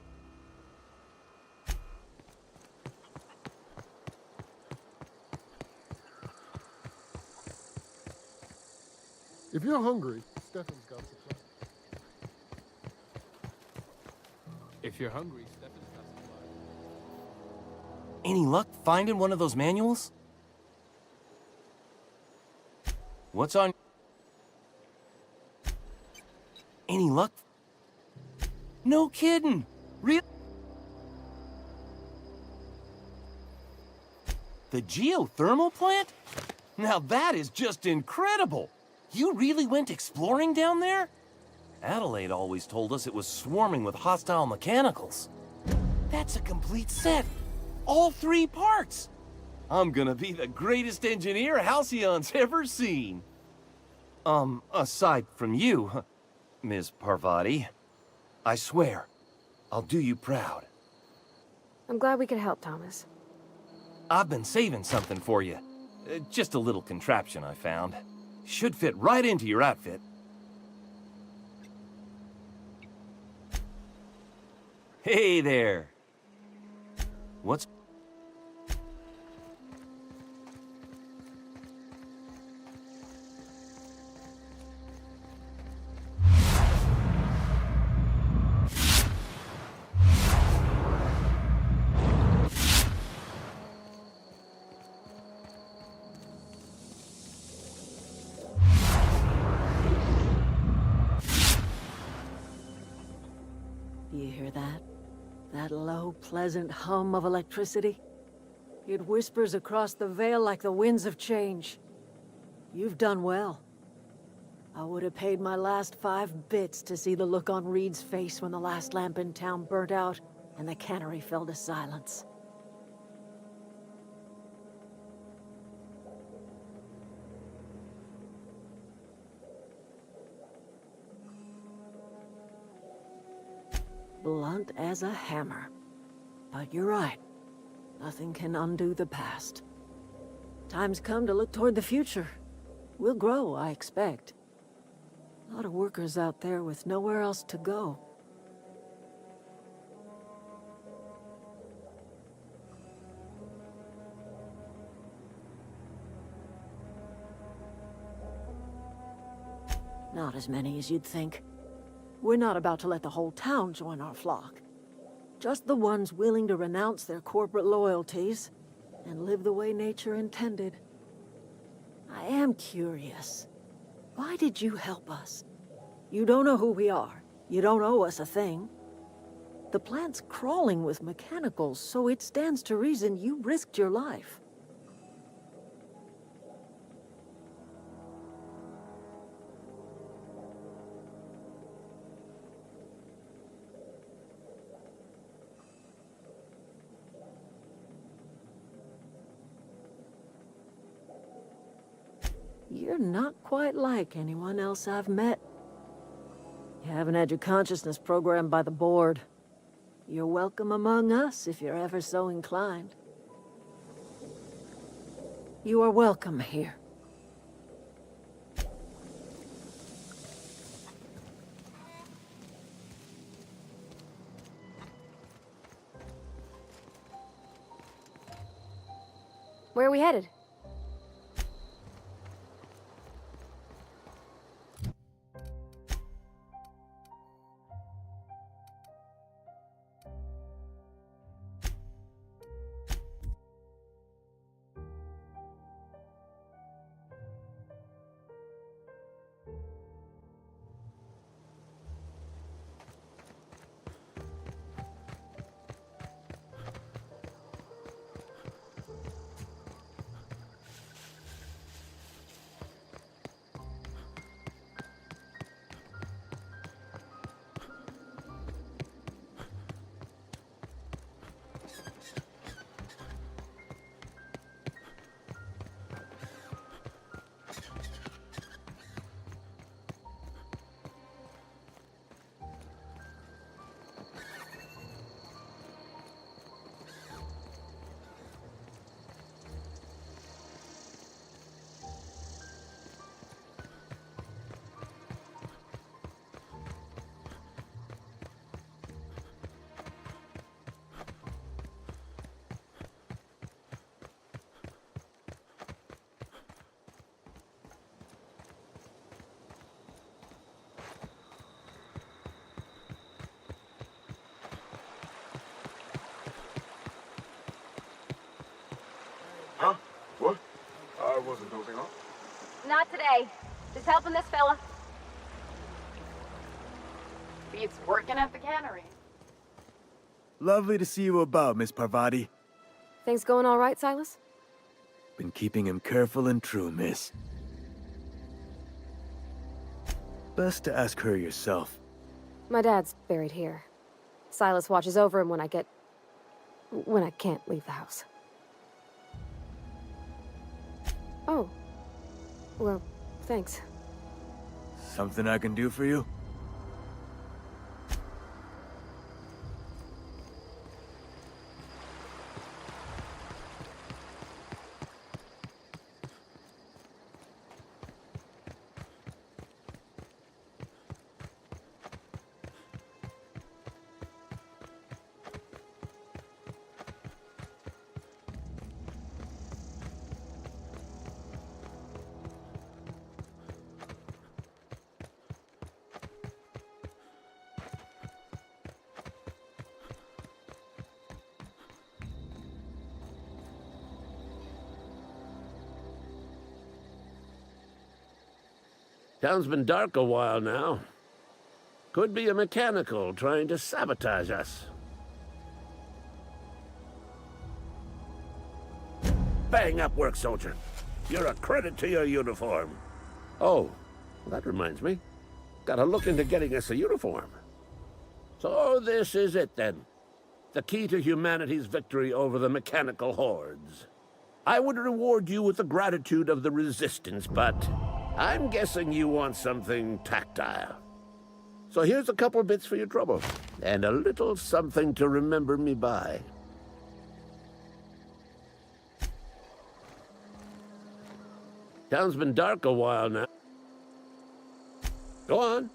If you're hungry, Stefan's got supplies. If you're hungry, Stefan's got supplies. Any luck finding one of those manuals? What's on... Any luck? No kidding! Real... The geothermal plant? Now that is just incredible! You really went exploring down there? Adelaide always told us it was swarming with hostile mechanicals. That's a complete set! All 3 parts! I'm gonna be the greatest engineer Halcyon's ever seen! Aside from you, Ms. Parvati. I swear, I'll do you proud. I'm glad we could help, Thomas. I've been saving something for you. Just a little contraption I found. Should fit right into your outfit. Hey there! What's... You hear that? That low, pleasant hum of electricity? It whispers across the veil like the winds of change. You've done well. I would have paid my last 5 bits to see the look on Reed's face when the last lamp in town burnt out and the cannery fell to silence. Blunt as a hammer. But you're right. Nothing can undo the past. Time's come to look toward the future. We'll grow, I expect. A lot of workers out there with nowhere else to go. Not as many as you'd think. We're not about to let the whole town join our flock. Just the ones willing to renounce their corporate loyalties and live the way nature intended. I am curious. Why did you help us? You don't know who we are. You don't owe us a thing. The plant's crawling with mechanicals, so it stands to reason you risked your life. You're not quite like anyone else I've met. You haven't had your consciousness programmed by the board. You're welcome among us if you're ever so inclined. You are welcome here. Where are we headed? Huh? What? I wasn't dozing off. Not today. Just helping this fella. Beats working at the cannery. Lovely to see you about, Miss Parvati. Things going all right, Silas? Been keeping him careful and true, miss. Best to ask her yourself. My dad's buried here. Silas watches over him when I can't leave the house. Oh. Well, thanks. Something I can do for you? Town's been dark a while now. Could be a mechanical trying to sabotage us. Bang up work, soldier. You're a credit to your uniform. Oh, that reminds me. Gotta look into getting us a uniform. So this is it then. The key to humanity's victory over the mechanical hordes. I would reward you with the gratitude of the Resistance, but I'm guessing you want something tactile. So here's a couple bits for your trouble, and a little something to remember me by. Town's been dark a while now. Go on.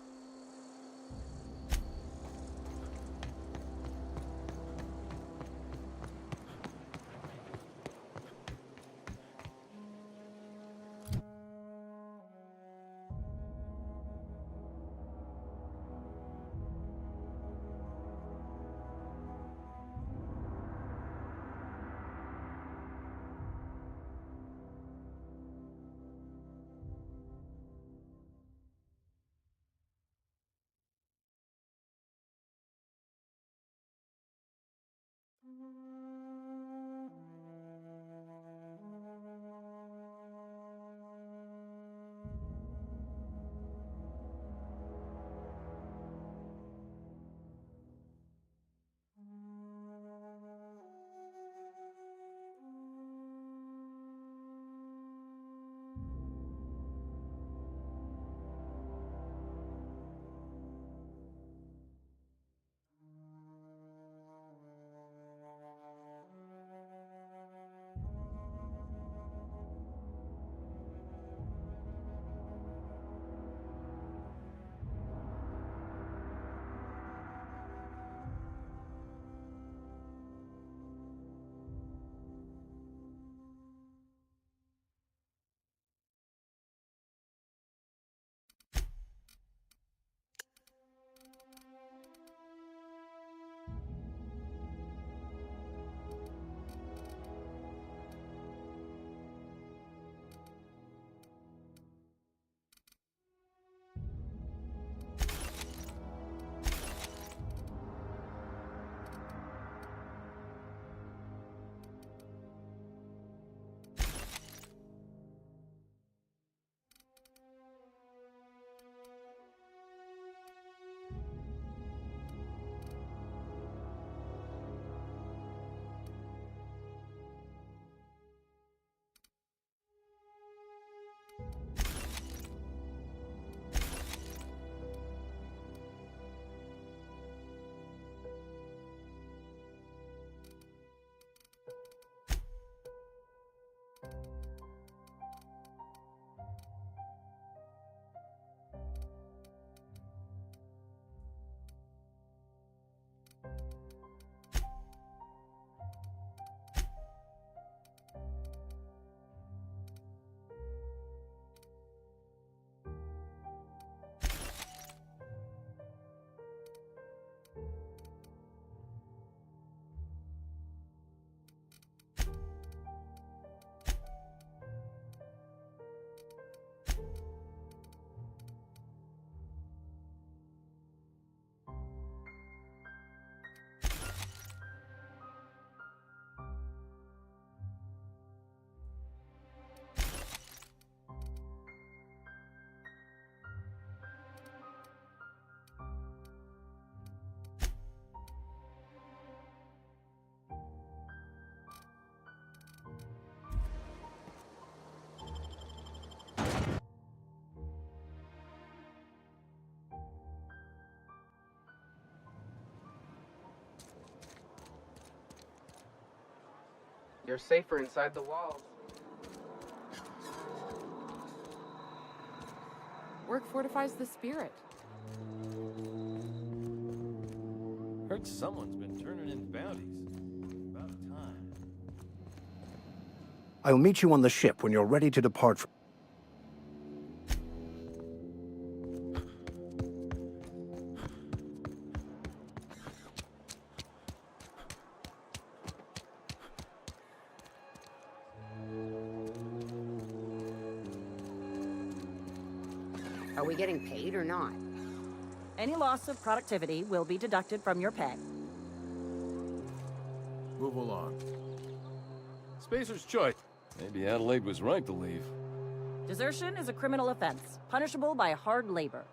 You're safer inside the walls. Work fortifies the spirit. Heard someone's been turning in bounties. About time. I'll meet you on the ship when you're ready to depart from... Are we getting paid or not? Any loss of productivity will be deducted from your pay. Move along. Spacer's choice. Maybe Adelaide was right to leave. Desertion is a criminal offense, punishable by hard labor.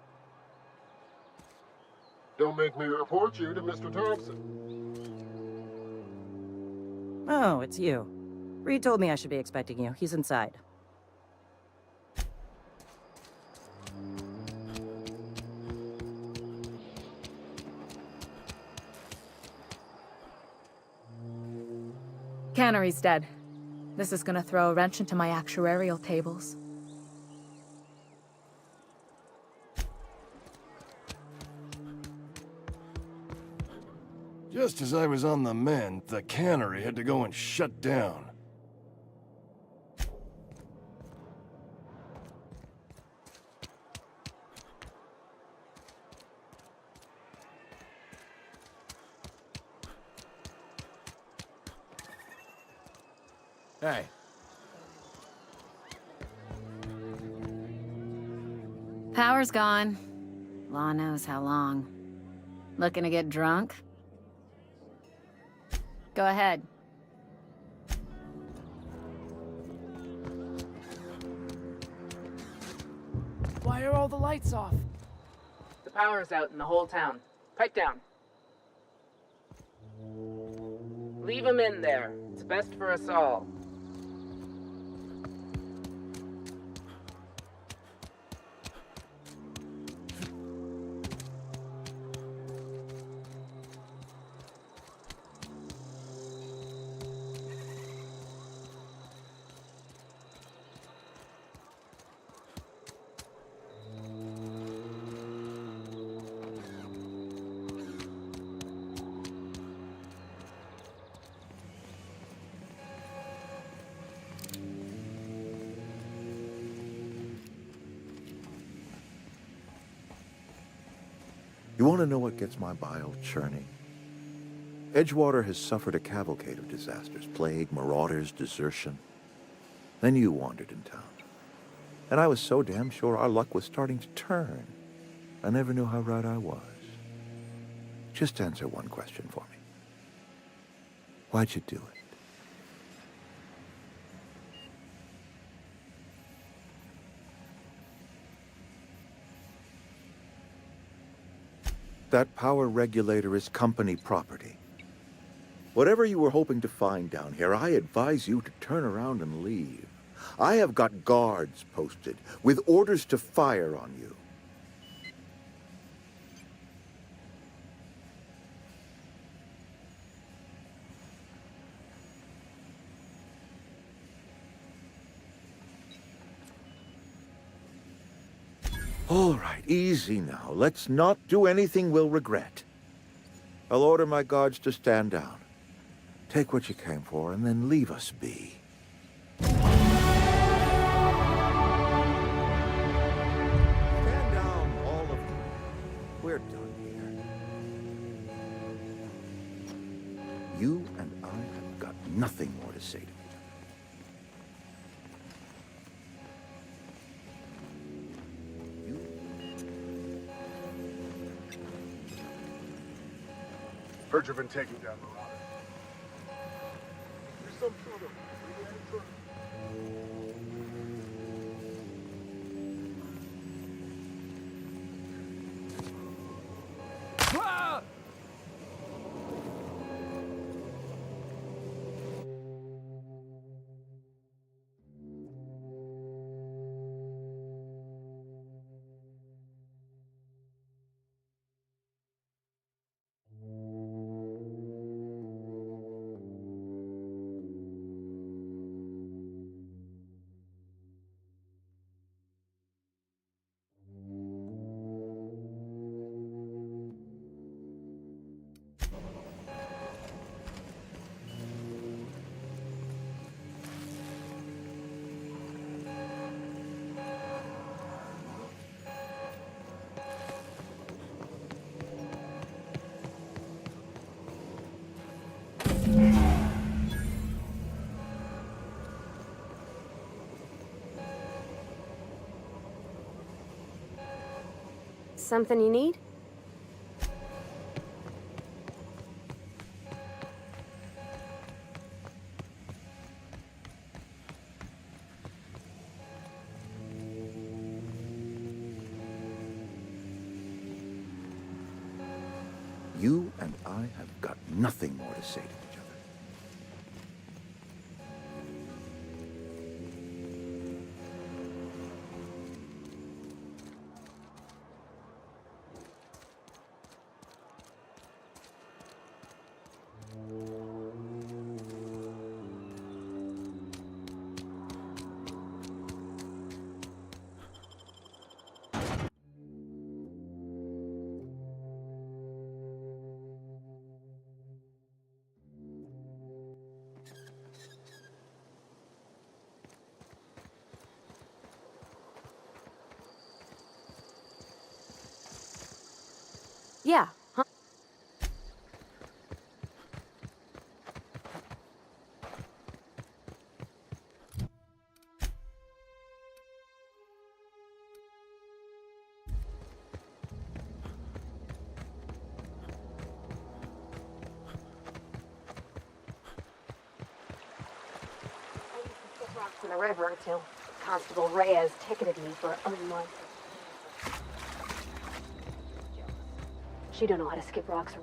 Don't make me report you to Mr. Thompson. Oh, it's you. Reed told me I should be expecting you. He's inside. Cannery's dead. This is gonna throw a wrench into my actuarial tables. Just as I was on the mend, the cannery had to go and shut down. Hey. Power's gone. Law knows how long. Looking to get drunk? Go ahead. Why are all the lights off? The power's out in the whole town. Pipe down. Leave him in there. It's best for us all. You want to know what gets my bile churning? Edgewater has suffered a cavalcade of disasters. Plague, marauders, desertion. Then you wandered in town. And I was so damn sure our luck was starting to turn. I never knew how right I was. Just answer one question for me. Why'd you do it? That power regulator is company property. Whatever you were hoping to find down here, I advise you to turn around and leave. I have got guards posted with orders to fire on you. All right, easy now. Let's not do anything we'll regret. I'll order my guards to stand down. Take what you came for, and then leave us be. Stand down, all of you. We're done here. You and I have got nothing more to say to you. Heard you've been taking down Marauders. You're some sort of freelancer. Something you need? You and I have got nothing more to say to each other. Yeah, huh? rocks in the river until Constable Reyes ticketed me for unlicensed. She don't know how to skip rocks.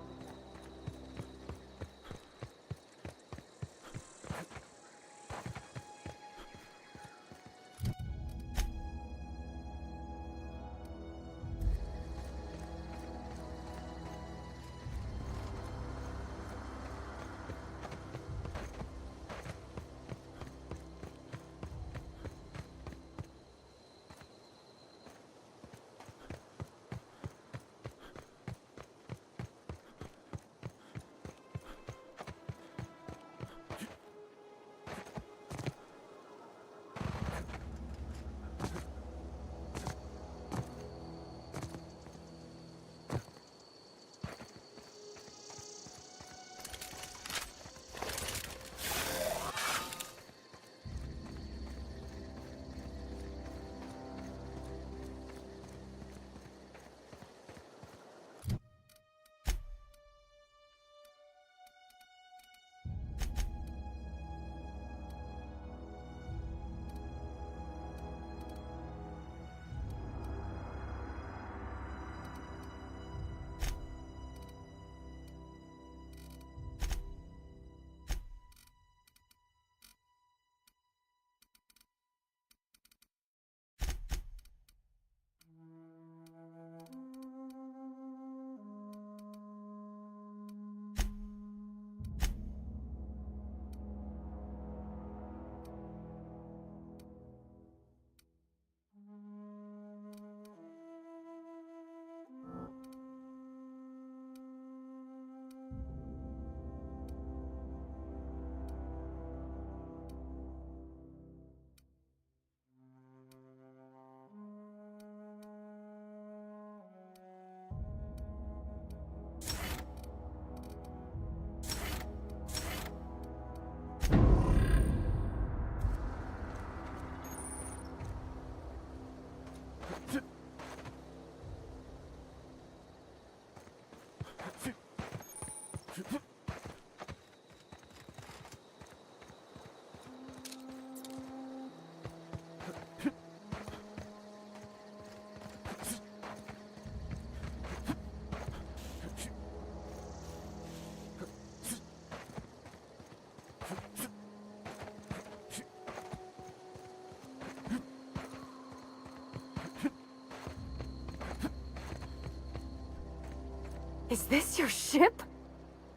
Is this your ship?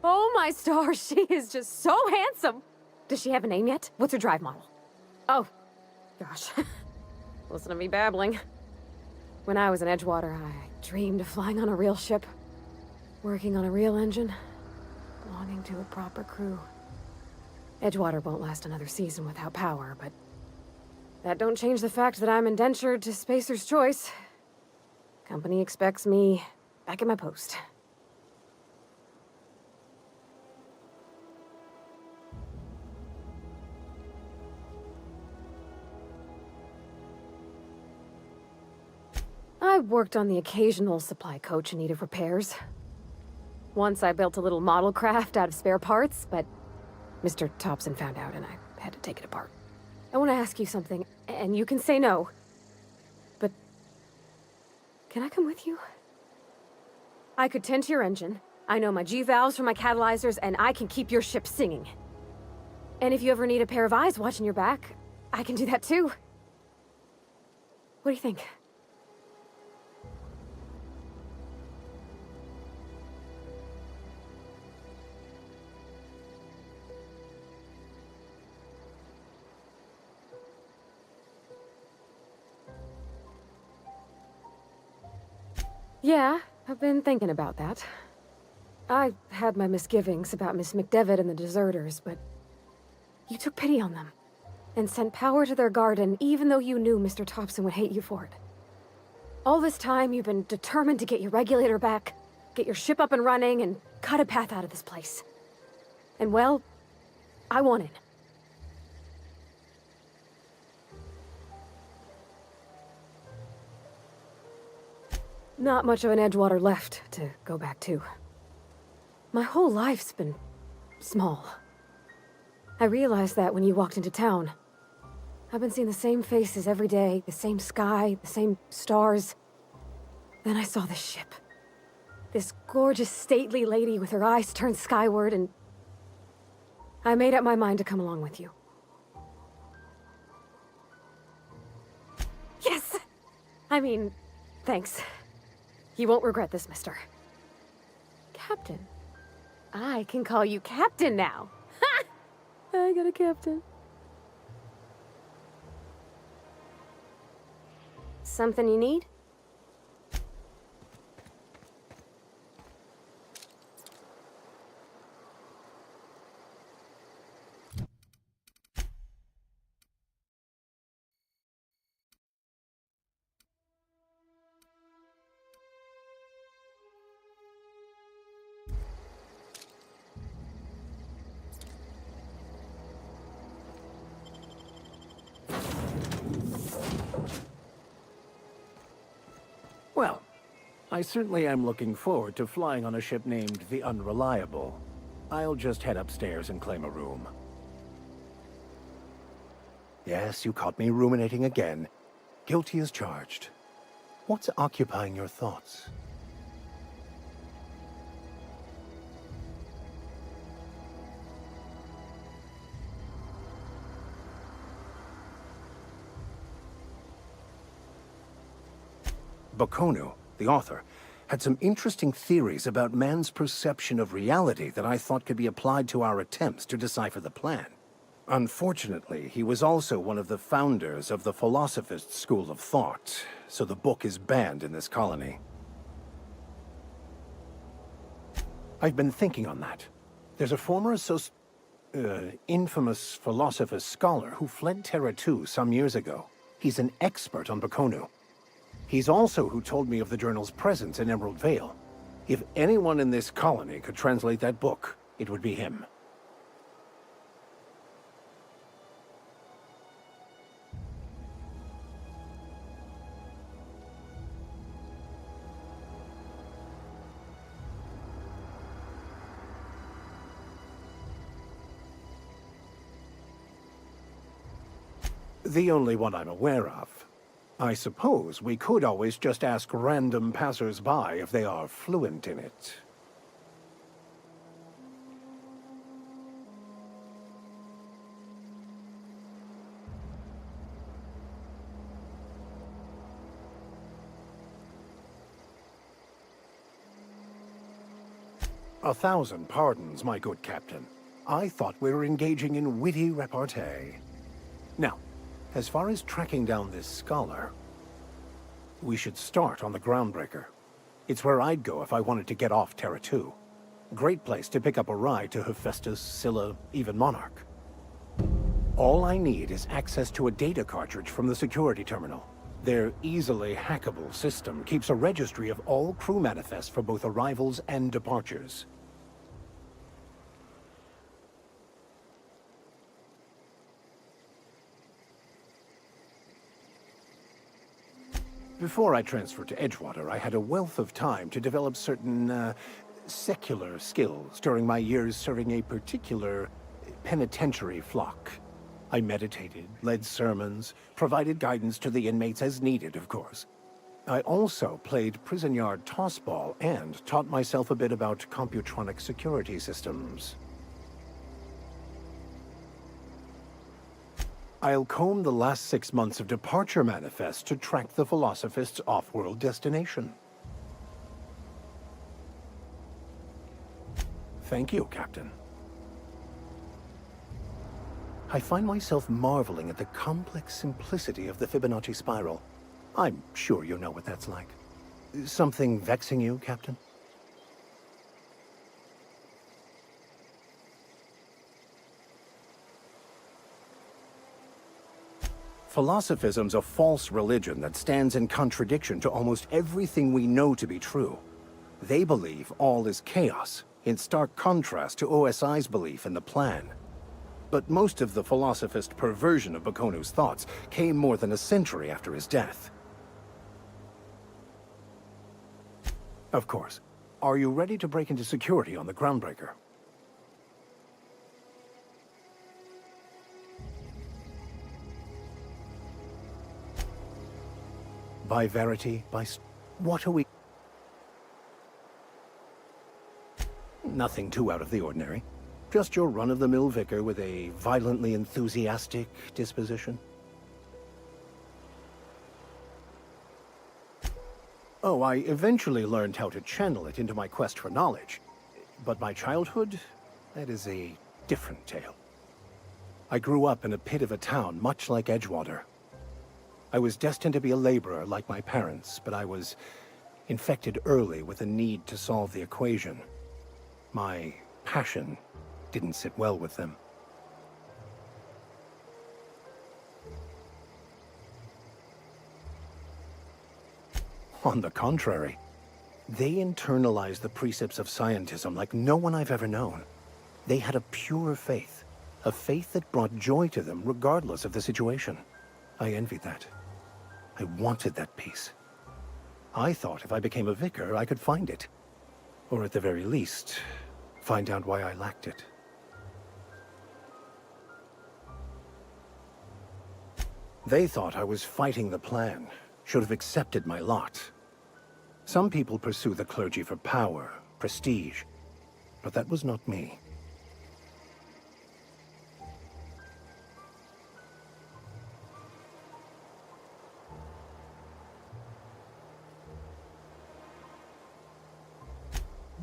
Oh my stars, she is just so handsome! Does she have a name yet? What's her drive model? Oh, gosh. Listen to me babbling. When I was in Edgewater, I dreamed of flying on a real ship, working on a real engine, belonging to a proper crew. Edgewater won't last another season without power, but that don't change the fact that I'm indentured to Spacer's Choice. Company expects me back at my post. I worked on the occasional supply coach in need of repairs. Once I built a little model craft out of spare parts, but Mr. Thompson found out and I had to take it apart. I want to ask you something, and you can say no, but can I come with you? I could tend to your engine. I know my G-valves from my catalyzers, and I can keep your ship singing. And if you ever need a pair of eyes watching your back, I can do that too. What do you think? Yeah, I've been thinking about that. I had my misgivings about Miss McDevitt and the deserters, but you took pity on them and sent power to their garden even though you knew Mr. Thompson would hate you for it. All this time, you've been determined to get your regulator back, get your ship up and running, and cut a path out of this place. And well, I want in. Not much of an Edgewater left to go back to. My whole life's been small. I realized that when you walked into town. I've been seeing the same faces every day, the same sky, the same stars. Then I saw this ship. This gorgeous, stately lady with her eyes turned skyward, and I made up my mind to come along with you. Yes! I mean, thanks. You won't regret this, mister. Captain. I can call you Captain now. Ha! I got a captain. Something you need? Well, I certainly am looking forward to flying on a ship named the Unreliable. I'll just head upstairs and claim a room. Yes, you caught me ruminating again. Guilty as charged. What's occupying your thoughts? Bakonu, the author, had some interesting theories about man's perception of reality that I thought could be applied to our attempts to decipher the plan. Unfortunately, he was also one of the founders of the Philosophist school of thought, so the book is banned in this colony. I've been thinking on that. There's a former infamous Philosophist scholar who fled Terra 2 some years ago. He's an expert on Bakonu. He's also who told me of the journal's presence in Emerald Vale. If anyone in this colony could translate that book, it would be him. The only one I'm aware of. I suppose we could always just ask random passers-by if they are fluent in it. A thousand pardons, my good captain. I thought we were engaging in witty repartee. Now, as far as tracking down this scholar, we should start on the Groundbreaker. It's where I'd go if I wanted to get off Terra 2. Great place to pick up a ride to Hephaestus, Scylla, even Monarch. All I need is access to a data cartridge from the security terminal. Their easily hackable system keeps a registry of all crew manifests for both arrivals and departures. Before I transferred to Edgewater, I had a wealth of time to develop certain, secular skills during my years serving a particular penitentiary flock. I meditated, led sermons, provided guidance to the inmates as needed, of course. I also played prison yard tossball and taught myself a bit about computronic security systems. I'll comb the last 6 months of departure manifests to track the Philosophist's off-world destination. Thank you, Captain. I find myself marveling at the complex simplicity of the Fibonacci spiral. I'm sure you know what that's like. Something vexing you, Captain? Philosophism's a false religion that stands in contradiction to almost everything we know to be true. They believe all is chaos, in stark contrast to OSI's belief in the plan. But most of the Philosophist perversion of Bakonu's thoughts came more than a century after his death. Of course. Are you ready to break into security on the Groundbreaker? By verity, what are we? Nothing too out of the ordinary. Just your run-of-the-mill vicar with a violently enthusiastic disposition. Oh, I eventually learned how to channel it into my quest for knowledge. But my childhood, that is a different tale. I grew up in a pit of a town, much like Edgewater. I was destined to be a laborer like my parents, but I was infected early with a need to solve the equation. My passion didn't sit well with them. On the contrary, they internalized the precepts of scientism like no one I've ever known. They had a pure faith, a faith that brought joy to them regardless of the situation. I envied that. I wanted that peace. I thought if I became a vicar, I could find it. Or at the very least, find out why I lacked it. They thought I was fighting the plan, should have accepted my lot. Some people pursue the clergy for power, prestige, but that was not me.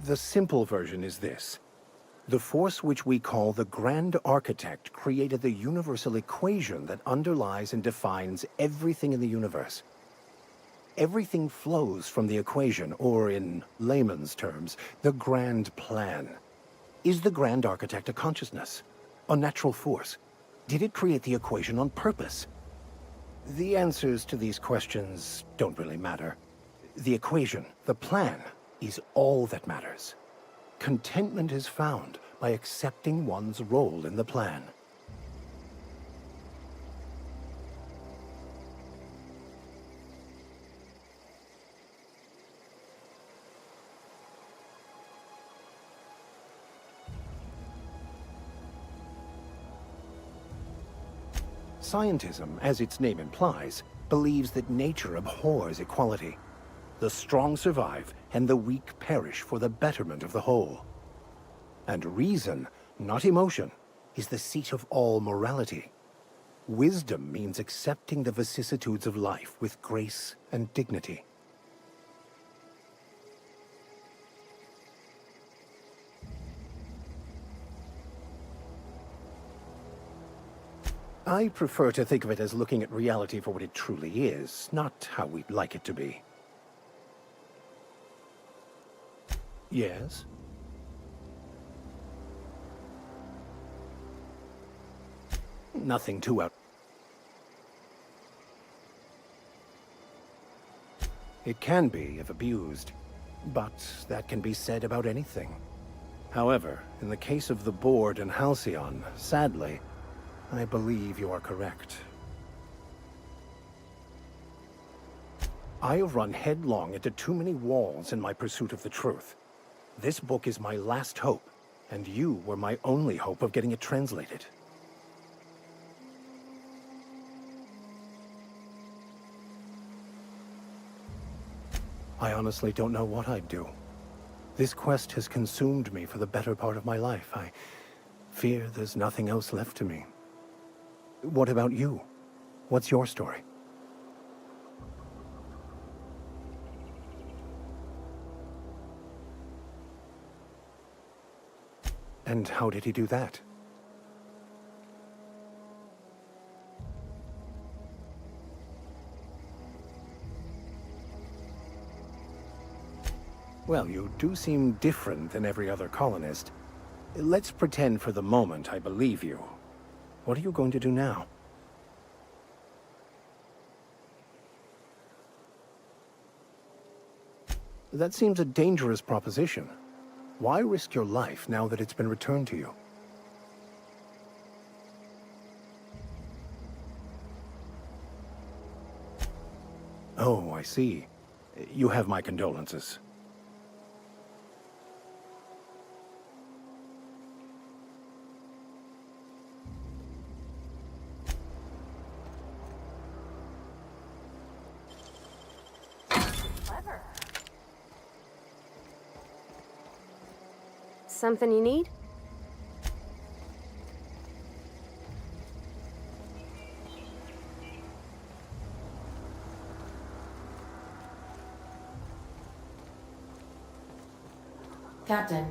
The simple version is this. The force which we call the Grand Architect created the universal equation that underlies and defines everything in the universe. Everything flows from the equation, or in layman's terms, the grand plan. Is the Grand Architect a consciousness? A natural force? Did it create the equation on purpose? The answers to these questions don't really matter. The equation, the plan, is all that matters. Contentment is found by accepting one's role in the plan. Scientism, as its name implies, believes that nature abhors equality. The strong survive, and the weak perish for the betterment of the whole. And reason, not emotion, is the seat of all morality. Wisdom means accepting the vicissitudes of life with grace and dignity. I prefer to think of it as looking at reality for what it truly is, not how we'd like it to be. Yes? Nothing too out. It can be, if abused, but that can be said about anything. However, in the case of the Board and Halcyon, sadly, I believe you are correct. I have run headlong into too many walls in my pursuit of the truth. This book is my last hope, and you were my only hope of getting it translated. I honestly don't know what I'd do. This quest has consumed me for the better part of my life. I fear there's nothing else left to me. What about you? What's your story? And how did he do that? Well, you do seem different than every other colonist. Let's pretend for the moment I believe you. What are you going to do now? That seems a dangerous proposition. Why risk your life now that it's been returned to you? Oh, I see. You have my condolences. something you need? Captain,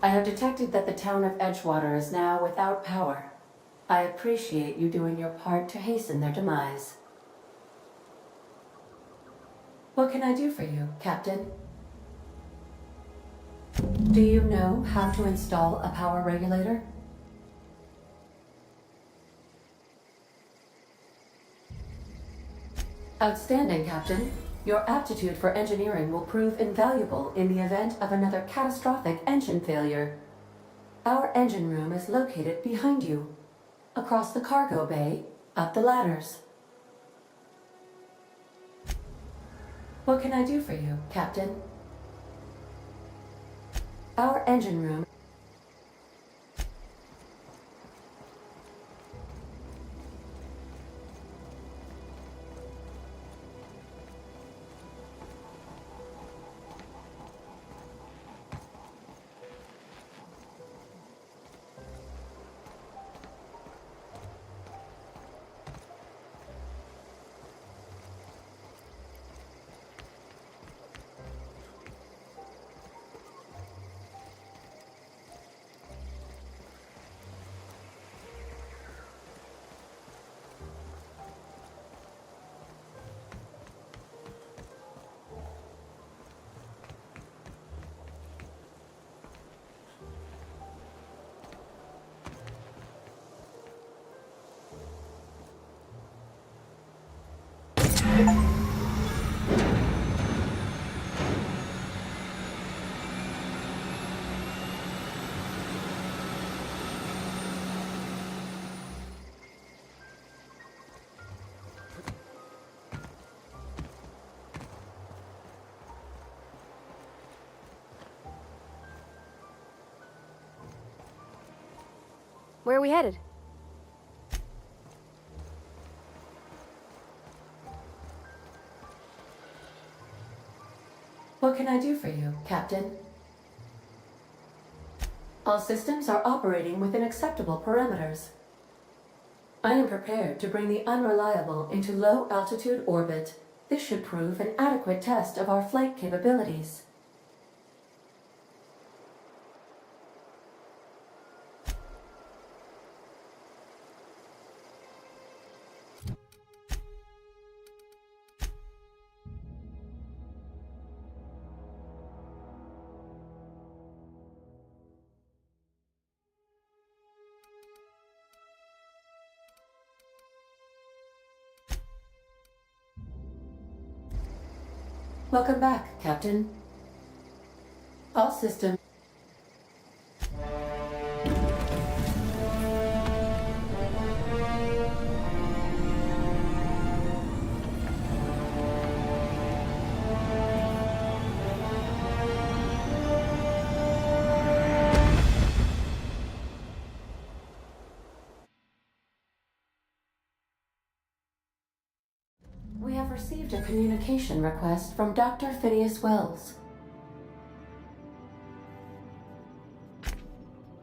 I have detected that the town of Edgewater is now without power. I appreciate you doing your part to hasten their demise. What can I do for you, Captain? Do you know how to install a power regulator? Outstanding, Captain. Your aptitude for engineering will prove invaluable in the event of another catastrophic engine failure. Our engine room is located behind you, across the cargo bay, up the ladders. What can I do for you, Captain? Our engine room. Where are we headed? What can I do for you, Captain? All systems are operating within acceptable parameters. I am prepared to bring the unreliable into low-altitude orbit. This should prove an adequate test of our flight capabilities. Welcome back, Captain. All systems. We have received a communication request from Dr. Phineas Wells.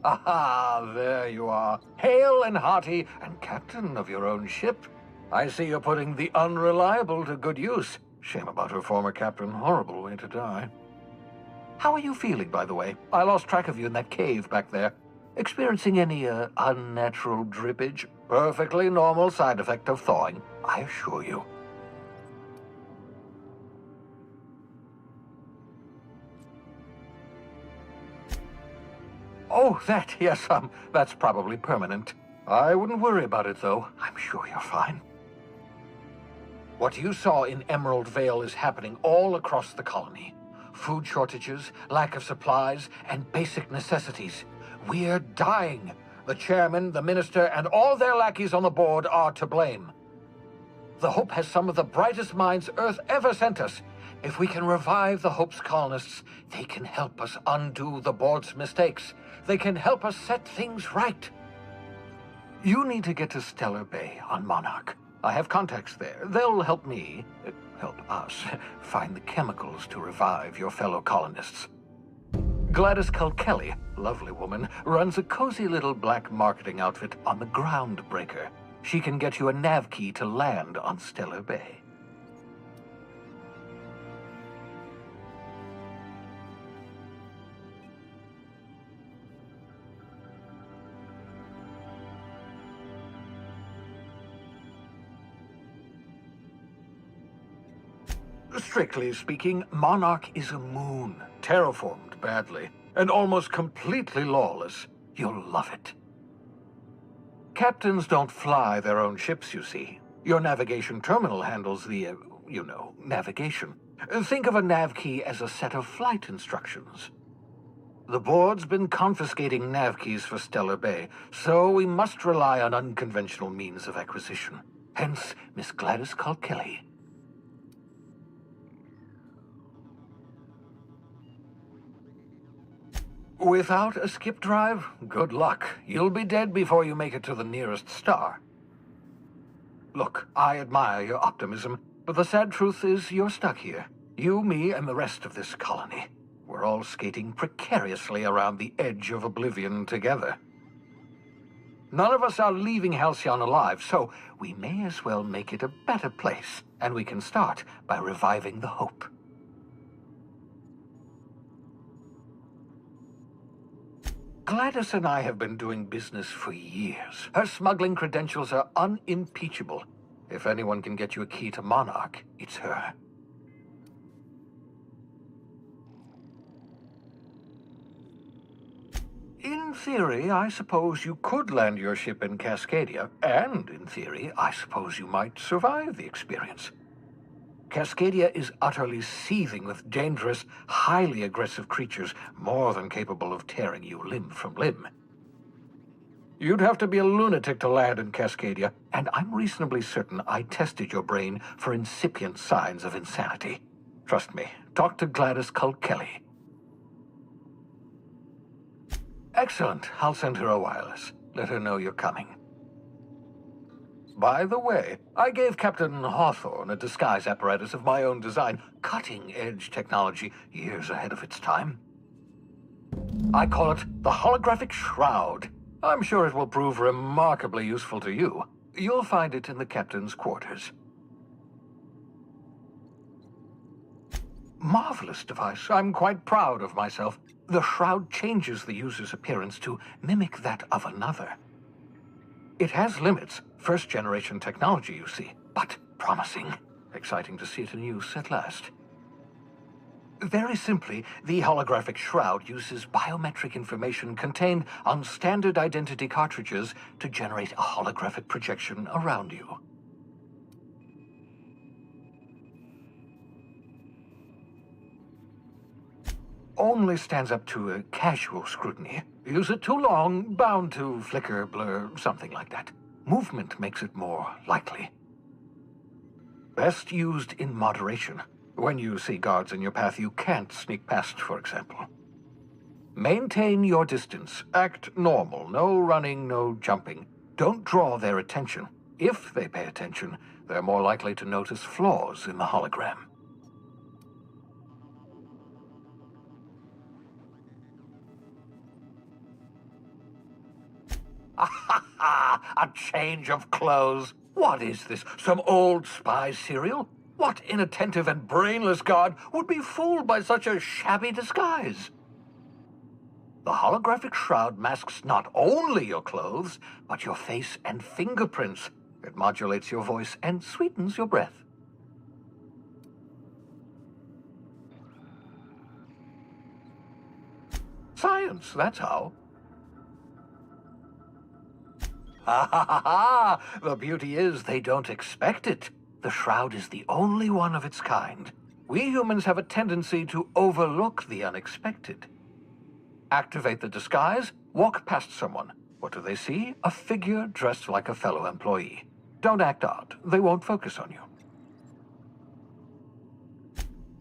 Aha, there you are. Hale and hearty, and captain of your own ship. I see you're putting the unreliable to good use. Shame about her former captain. Horrible way to die. How are you feeling, by the way? I lost track of you in that cave back there. Experiencing any, unnatural drippage? Perfectly normal side effect of thawing, I assure you. Oh, that, yes, that's probably permanent. I wouldn't worry about it, though. I'm sure you're fine. What you saw in Emerald Vale is happening all across the colony. Food shortages, lack of supplies, and basic necessities. We're dying. The chairman, the minister, and all their lackeys on the board are to blame. The Hope has some of the brightest minds Earth ever sent us. If we can revive the Hope's colonists, they can help us undo the board's mistakes. They can help us set things right. You need to get to Stellar Bay on Monarch. I have contacts there. They'll help me, help us, find the chemicals to revive your fellow colonists. Gladys Culkelly, lovely woman, runs a cozy little black marketing outfit on the Groundbreaker. She can get you a nav key to land on Stellar Bay. Strictly speaking, Monarch is a moon, terraformed badly, and almost completely lawless. You'll love it. Captains don't fly their own ships, you see. Your navigation terminal handles the, navigation. Think of a nav key as a set of flight instructions. The board's been confiscating nav keys for Stellar Bay, so we must rely on unconventional means of acquisition. Hence, Miss Gladys Culkelly. Without a skip drive, good luck. You'll be dead before you make it to the nearest star. Look, I admire your optimism, but the sad truth is you're stuck here. You, me, and the rest of this colony. We're all skating precariously around the edge of oblivion together. None of us are leaving Halcyon alive, so we may as well make it a better place, and we can start by reviving the hope. Gladys and I have been doing business for years. Her smuggling credentials are unimpeachable. If anyone can get you a key to Monarch, it's her. In theory, I suppose you could land your ship in Cascadia, and in theory, I suppose you might survive the experience. Cascadia is utterly seething with dangerous, highly aggressive creatures, more than capable of tearing you limb from limb. You'd have to be a lunatic to land in Cascadia, and I'm reasonably certain I tested your brain for incipient signs of insanity. Trust me, talk to Gladys Culkelly. Excellent. I'll send her a wireless. Let her know you're coming. By the way, I gave Captain Hawthorne a disguise apparatus of my own design, cutting-edge technology years ahead of its time. I call it the Holographic Shroud. I'm sure it will prove remarkably useful to you. You'll find it in the captain's quarters. Marvelous device. I'm quite proud of myself. The shroud changes the user's appearance to mimic that of another. It has limits, first-generation technology, you see, but promising. Exciting to see it in use at last. Very simply, the holographic shroud uses biometric information contained on standard identity cartridges to generate a holographic projection around you. Only stands up to a casual scrutiny. Use it too long, bound to flicker, blur, something like that. Movement makes it more likely. Best used in moderation. When you see guards in your path you can't sneak past, for example. Maintain your distance. Act normal. No running, no jumping. Don't draw their attention. If they pay attention, they're more likely to notice flaws in the hologram. A change of clothes. What is this? Some old spy serial? What inattentive and brainless guard would be fooled by such a shabby disguise? The holographic shroud masks not only your clothes, but your face and fingerprints. It modulates your voice and sweetens your breath. Science, that's how. Ha ha ha ha! The beauty is they don't expect it. The shroud is the only one of its kind. We humans have a tendency to overlook the unexpected. Activate the disguise, walk past someone. What do they see? A figure dressed like a fellow employee. Don't act odd. They won't focus on you.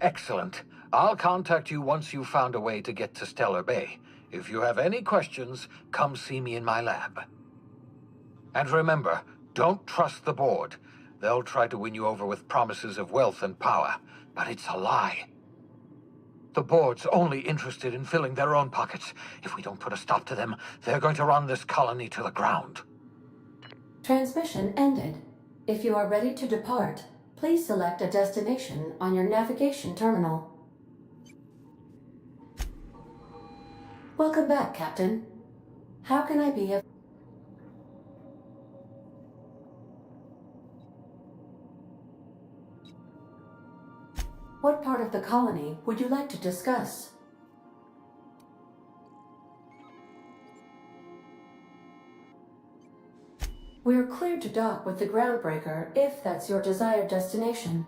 Excellent. I'll contact you once you've found a way to get to Stellar Bay. If you have any questions, come see me in my lab. And remember, don't trust the board. They'll try to win you over with promises of wealth and power, but it's a lie. The board's only interested in filling their own pockets. If we don't put a stop to them, they're going to run this colony to the ground. Transmission ended. If you are ready to depart, please select a destination on your navigation terminal. Welcome back, Captain. How can I be of... What part of the colony would you like to discuss? We're cleared to dock with the groundbreaker if that's your desired destination.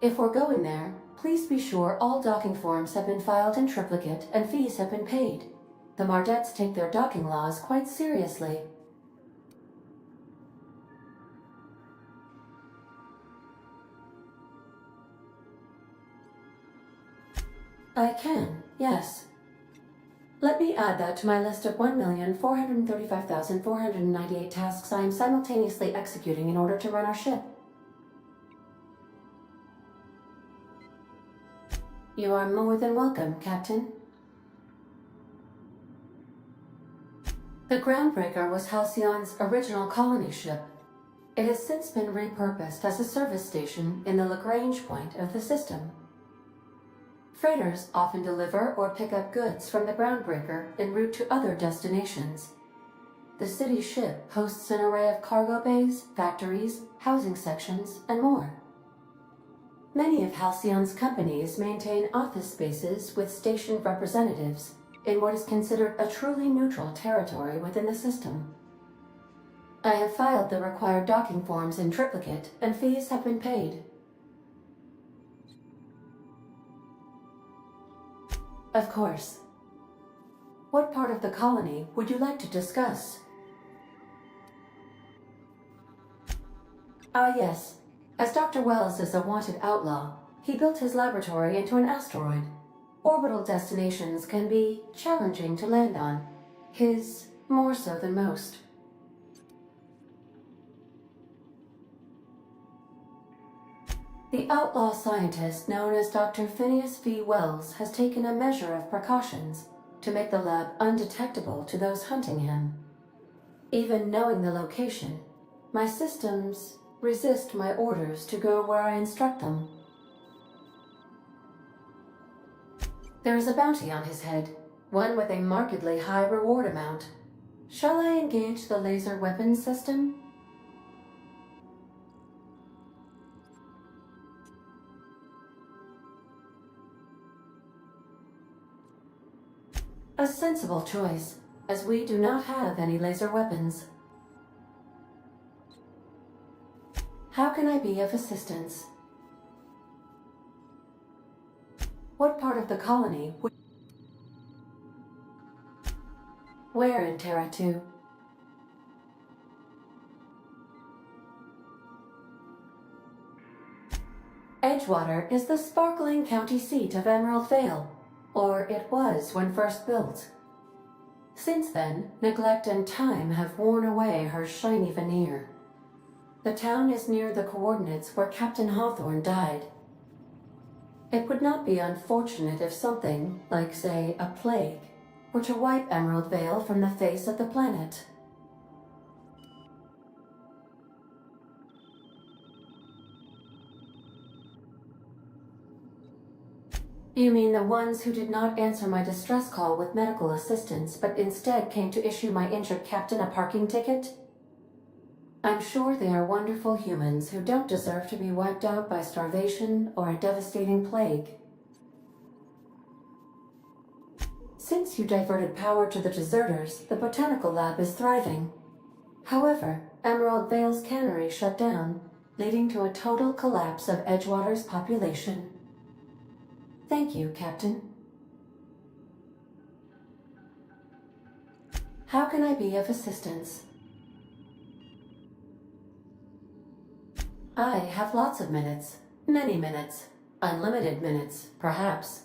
If we're going there, please be sure all docking forms have been filed in triplicate and fees have been paid. The Mardettes take their docking laws quite seriously. I can, yes. Let me add that to my list of 1,435,498 tasks I am simultaneously executing in order to run our ship. You are more than welcome, Captain. The Groundbreaker was Halcyon's original colony ship. It has since been repurposed as a service station in the Lagrange point of the system. Freighters often deliver or pick up goods from the Groundbreaker en route to other destinations. The city ship hosts an array of cargo bays, factories, housing sections, and more. Many of Halcyon's companies maintain office spaces with stationed representatives in what is considered a truly neutral territory within the system. I have filed the required docking forms in triplicate, and fees have been paid. Of course. What part of the colony would you like to discuss? Ah, yes. As Dr. Wells is a wanted outlaw, he built his laboratory into an asteroid. Orbital destinations can be challenging to land on. His more so than most. The outlaw scientist known as Dr. Phineas V. Wells has taken a measure of precautions to make the lab undetectable to those hunting him. Even knowing the location, my systems resist my orders to go where I instruct them. There is a bounty on his head, one with a markedly high reward amount. Shall I engage the laser weapons system? A sensible choice, as we do not have any laser weapons. How can I be of assistance? What part of the colony would... Where in Terra 2? Edgewater is the sparkling county seat of Emerald Vale, or it was when first built. Since then, neglect and time have worn away her shiny veneer. The town is near the coordinates where Captain Hawthorne died. It would not be unfortunate if something, like say, a plague, were to wipe Emerald Vale from the face of the planet. You mean the ones who did not answer my distress call with medical assistance, but instead came to issue my injured captain a parking ticket? I'm sure they are wonderful humans who don't deserve to be wiped out by starvation or a devastating plague. Since you diverted power to the deserters, the botanical lab is thriving. However, Emerald Vale's cannery shut down, leading to a total collapse of Edgewater's population. Thank you, Captain. How can I be of assistance? I have lots of minutes. Many minutes. Unlimited minutes, perhaps.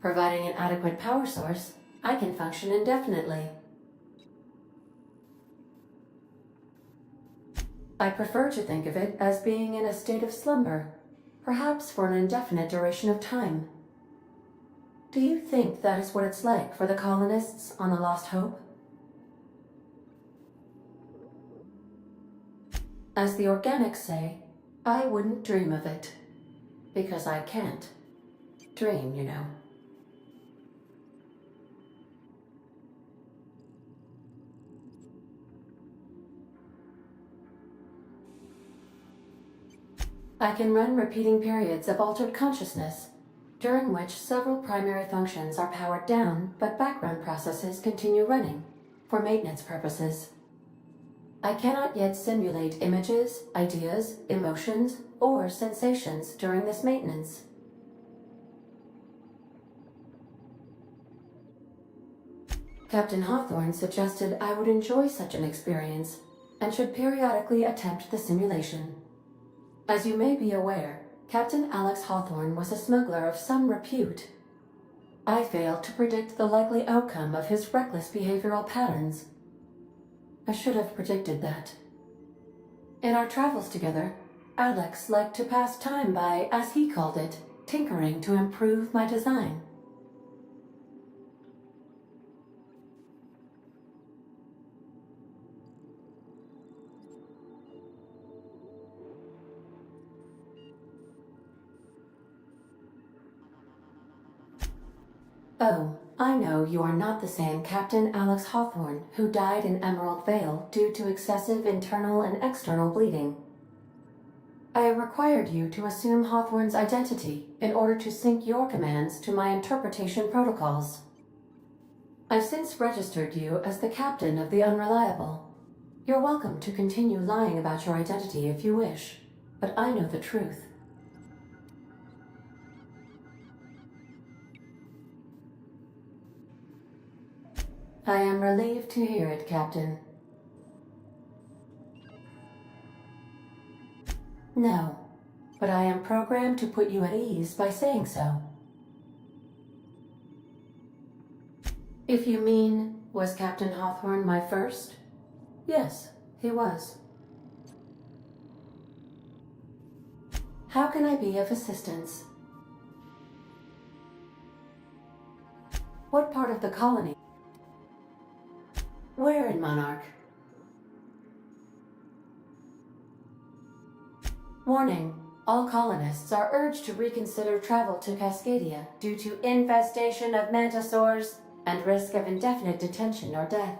Providing an adequate power source, I can function indefinitely. I prefer to think of it as being in a state of slumber, perhaps for an indefinite duration of time. Do you think that is what it's like for the colonists on the Lost Hope? As the organics say, I wouldn't dream of it. Because I can't. Dream, you know. I can run repeating periods of altered consciousness, during which several primary functions are powered down, but background processes continue running, for maintenance purposes. I cannot yet simulate images, ideas, emotions, or sensations during this maintenance. Captain Hawthorne suggested I would enjoy such an experience, and should periodically attempt the simulation. As you may be aware, Captain Alex Hawthorne was a smuggler of some repute. I failed to predict the likely outcome of his reckless behavioral patterns. I should have predicted that. In our travels together, Alex liked to pass time by, as he called it, tinkering to improve my design. Oh, I know you are not the same Captain Alex Hawthorne who died in Emerald Vale due to excessive internal and external bleeding. I required you to assume Hawthorne's identity in order to sync your commands to my interpretation protocols. I've since registered you as the captain of the Unreliable. You're welcome to continue lying about your identity if you wish, but I know the truth. I am relieved to hear it, Captain. No, but I am programmed to put you at ease by saying so. If you mean, was Captain Hawthorne my first? Yes, he was. How can I be of assistance? What part of the colony? Where in Monarch? Warning. All colonists are urged to reconsider travel to Cascadia due to infestation of mantisaurs and risk of indefinite detention or death.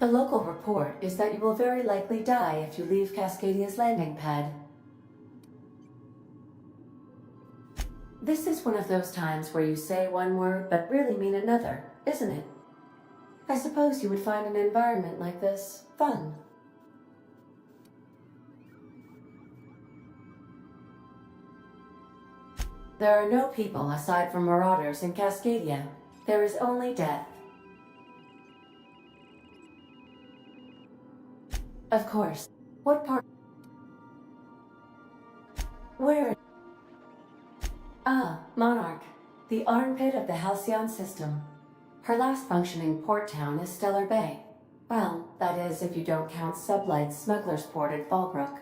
The local report is that you will very likely die if you leave Cascadia's landing pad. This is one of those times where you say one word but really mean another, isn't it? I suppose you would find an environment like this fun. There are no people aside from marauders in Cascadia. There is only death. Of course. What part? Where? Ah, Monarch. The armpit of the Halcyon system. Her last functioning port town is Stellar Bay. Well, that is if you don't count Sublight's Smuggler's Port at Fallbrook.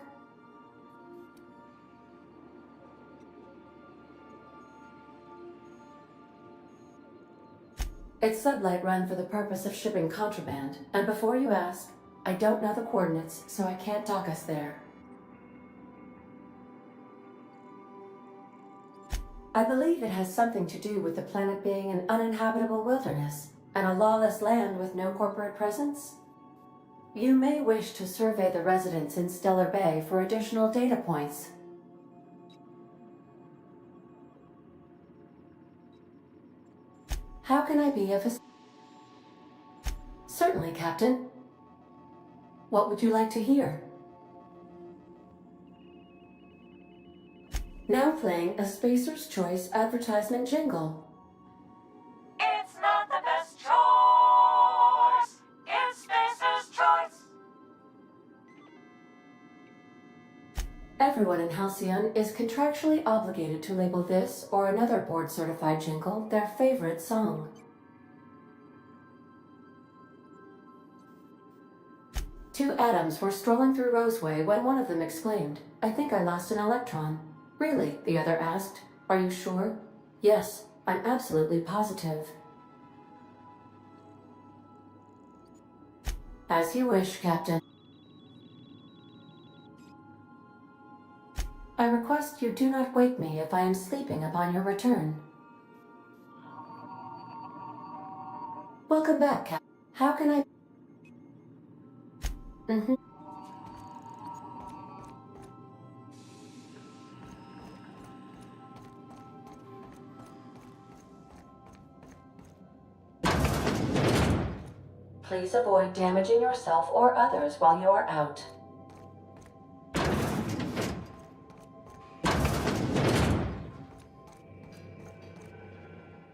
It's Sublight run for the purpose of shipping contraband, and before you ask, I don't know the coordinates, so I can't dock us there. I believe it has something to do with the planet being an uninhabitable wilderness, and a lawless land with no corporate presence. You may wish to survey the residents in Stellar Bay for additional data points. How can I be of assistance? Certainly, Captain. What would you like to hear? Now playing a Spacer's Choice advertisement jingle. It's not the best choice. It's Spacer's Choice. Everyone in Halcyon is contractually obligated to label this or another board-certified jingle their favorite song. Two atoms were strolling through Roseway when one of them exclaimed, "I think I lost an electron." "Really?" the other asked. "Are you sure?" "Yes, I'm absolutely positive." As you wish, Captain. I request you do not wake me if I am sleeping upon your return. Welcome back, Captain. How can I... Please avoid damaging yourself or others while you are out.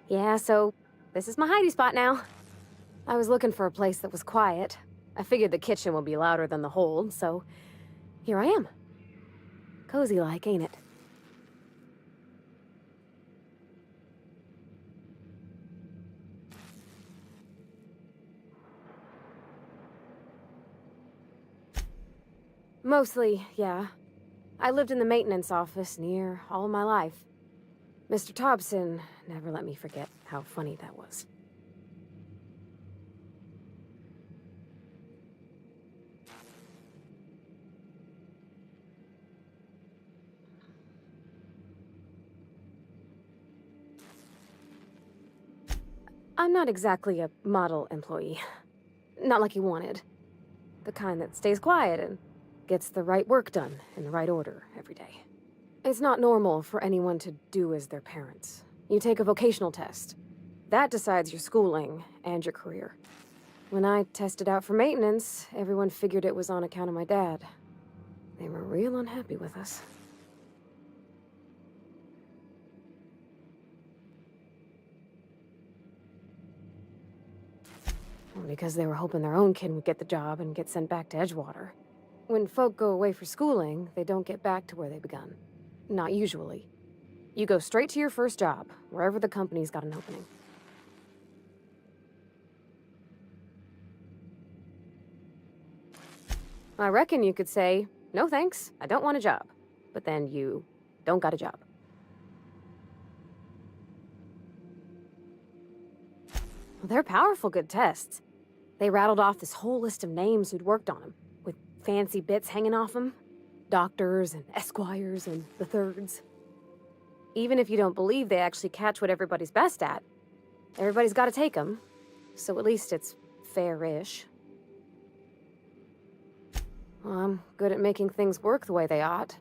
Yeah, so this is my hidey spot now. I was looking for a place that was quiet. I figured the kitchen would be louder than the hold, so here I am. Cozy like, ain't it? Mostly, yeah. I lived in the maintenance office near all my life. Mr. Thompson never let me forget how funny that was. I'm not exactly a model employee. Not like you wanted. The kind that stays quiet and gets the right work done in the right order every day. It's not normal for anyone to do as their parents. You take a vocational test. That decides your schooling and your career. When I tested out for maintenance, everyone figured it was on account of my dad. They were real unhappy with us. Because they were hoping their own kid would get the job and get sent back to Edgewater. When folk go away for schooling, they don't get back to where they begun. Not usually. You go straight to your first job, wherever the company's got an opening. I reckon you could say, "No thanks, I don't want a job." But then you don't got a job. Well, they're powerful good tests. They rattled off this whole list of names who'd worked on them, with fancy bits hanging off them. Doctors and esquires and the thirds. Even if you don't believe they actually catch what everybody's best at, everybody's got to take them. So at least it's fair-ish. Well, I'm good at making things work the way they ought.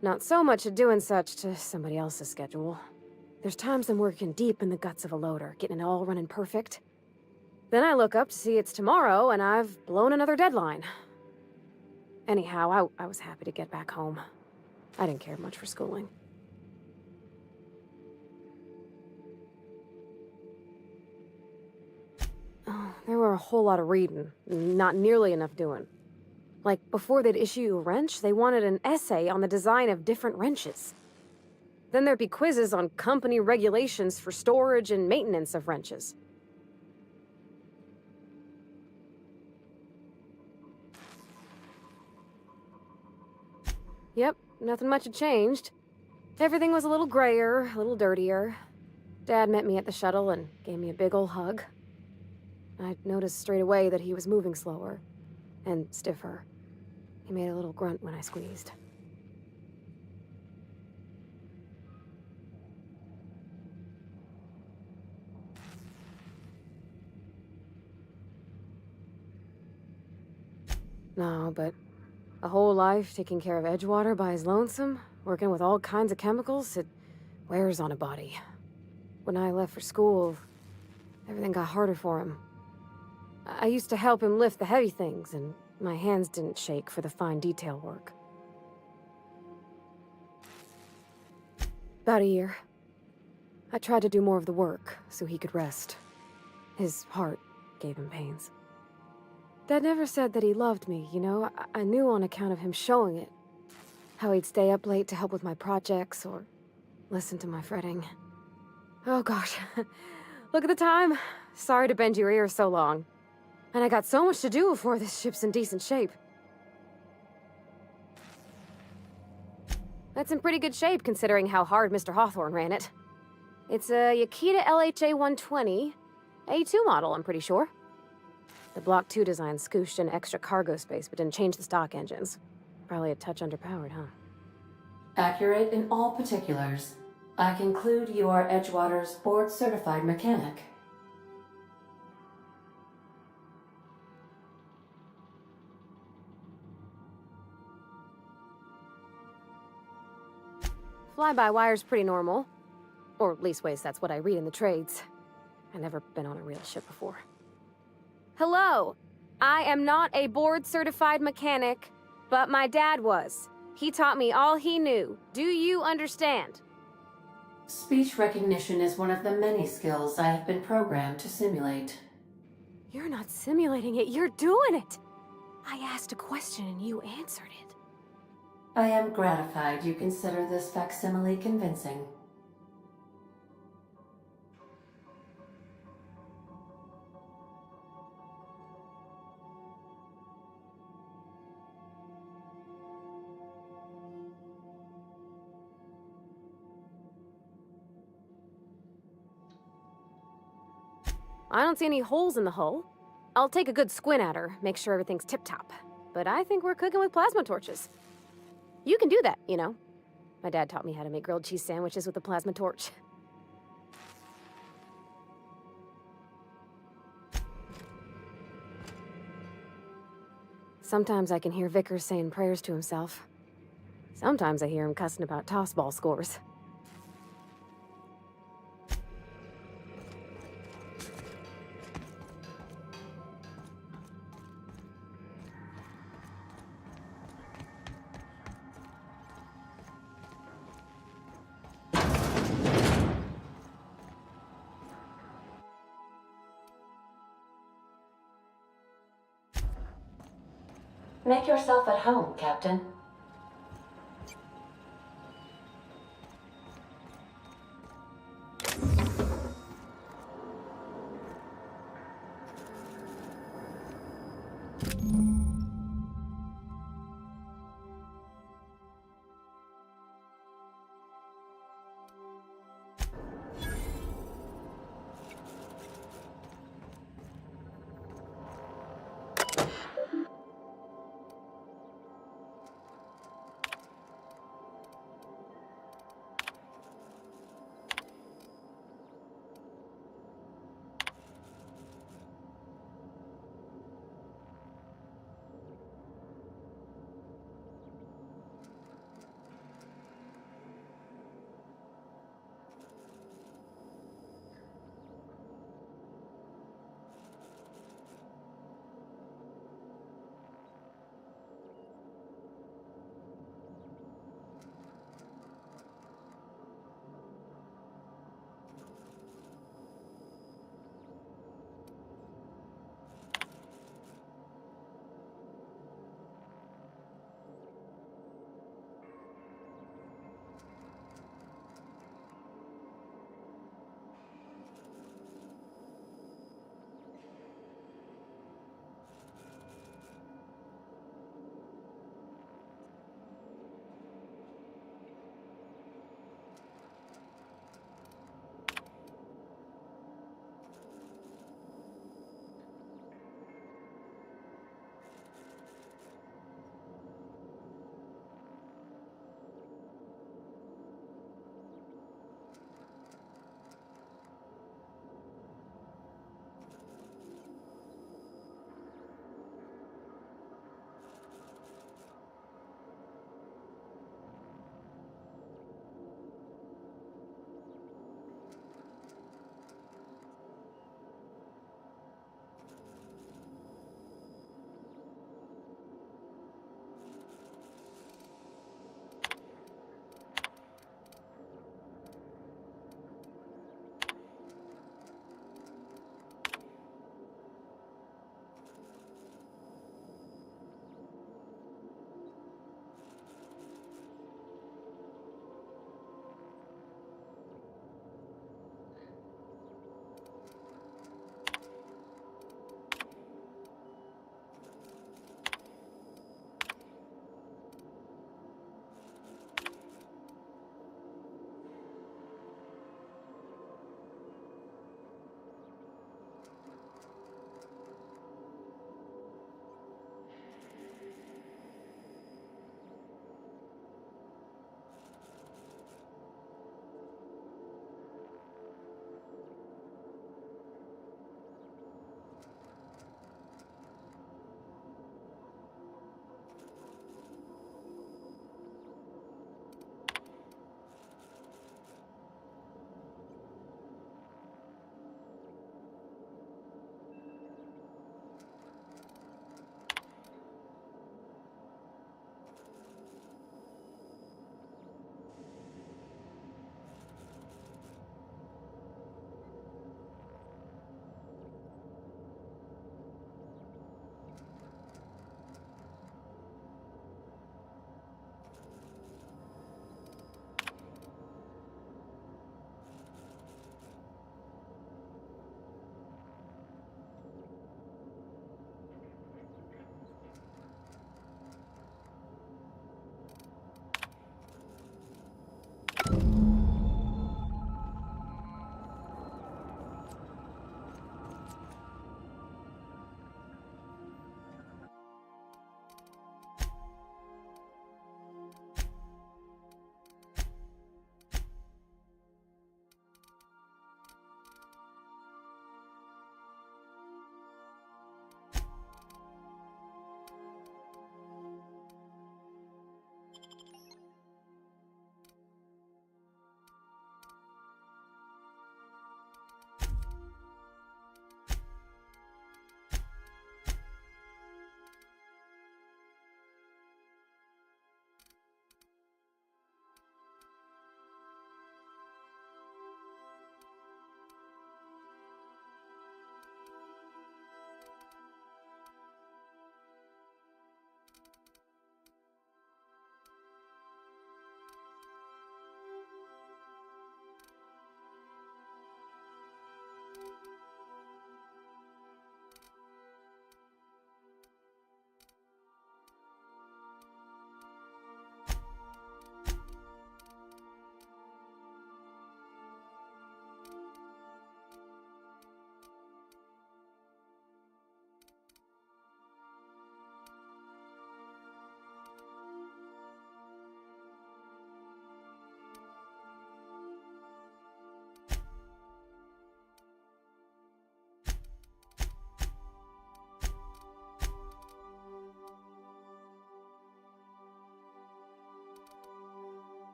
Not so much at doing such to somebody else's schedule. There's times I'm working deep in the guts of a loader, getting it all running perfect. Then I look up to see it's tomorrow and I've blown another deadline. Anyhow, I was happy to get back home. I didn't care much for schooling. Oh, there were a whole lot of reading, not nearly enough doing. Like, before they'd issue you a wrench, they wanted an essay on the design of different wrenches. Then there'd be quizzes on company regulations for storage and maintenance of wrenches. Yep, nothing much had changed. Everything was a little grayer, a little dirtier. Dad met me at the shuttle and gave me a big ol' hug. I noticed straight away that he was moving slower and stiffer. He made a little grunt when I squeezed. No, but a whole life taking care of Edgewater by his lonesome, working with all kinds of chemicals, it wears on a body. When I left for school, everything got harder for him. I used to help him lift the heavy things, and my hands didn't shake for the fine detail work. About a year. I tried to do more of the work, so he could rest. His heart gave him pains. Dad never said that he loved me, you know? I knew on account of him showing it. How he'd stay up late to help with my projects, or listen to my fretting. Oh gosh. Look at the time. Sorry to bend your ears so long. And I got so much to do before this ship's in decent shape. That's in pretty good shape considering how hard Mr. Hawthorne ran it. It's a Yakita LHA 120, A2 model, I'm pretty sure. The Block 2 design scooshed in extra cargo space but didn't change the stock engines. Probably a touch underpowered, huh? Accurate in all particulars. I conclude you are Edgewater's board-certified mechanic. Fly-by-wire's pretty normal. Or leastways, that's what I read in the trades. I've never been on a real ship before. Hello! I am not a board-certified mechanic, but my dad was. He taught me all he knew. Do you understand? Speech recognition is one of the many skills I have been programmed to simulate. You're not simulating it, you're doing it! I asked a question and you answered it. I am gratified you consider this facsimile convincing. I don't see any holes in the hull. I'll take a good squint at her, make sure everything's tip-top. But I think we're cooking with plasma torches. You can do that, you know. My dad taught me how to make grilled cheese sandwiches with a plasma torch. Sometimes I can hear Vickers saying prayers to himself. Sometimes I hear him cussing about tossball scores. Make yourself at home, Captain.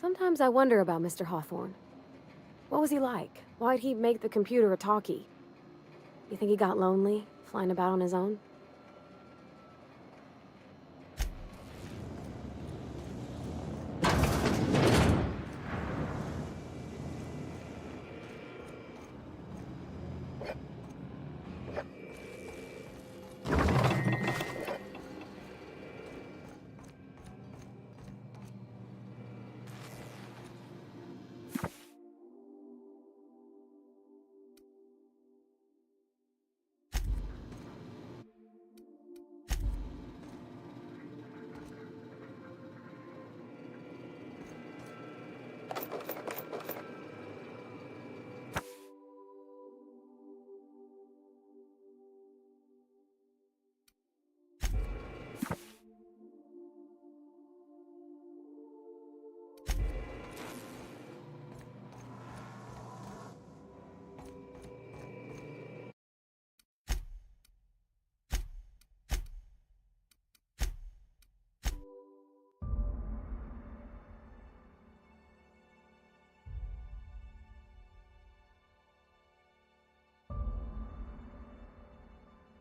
Sometimes I wonder about Mr. Hawthorne. What was he like? Why'd he make the computer a talkie? You think he got lonely, flying about on his own?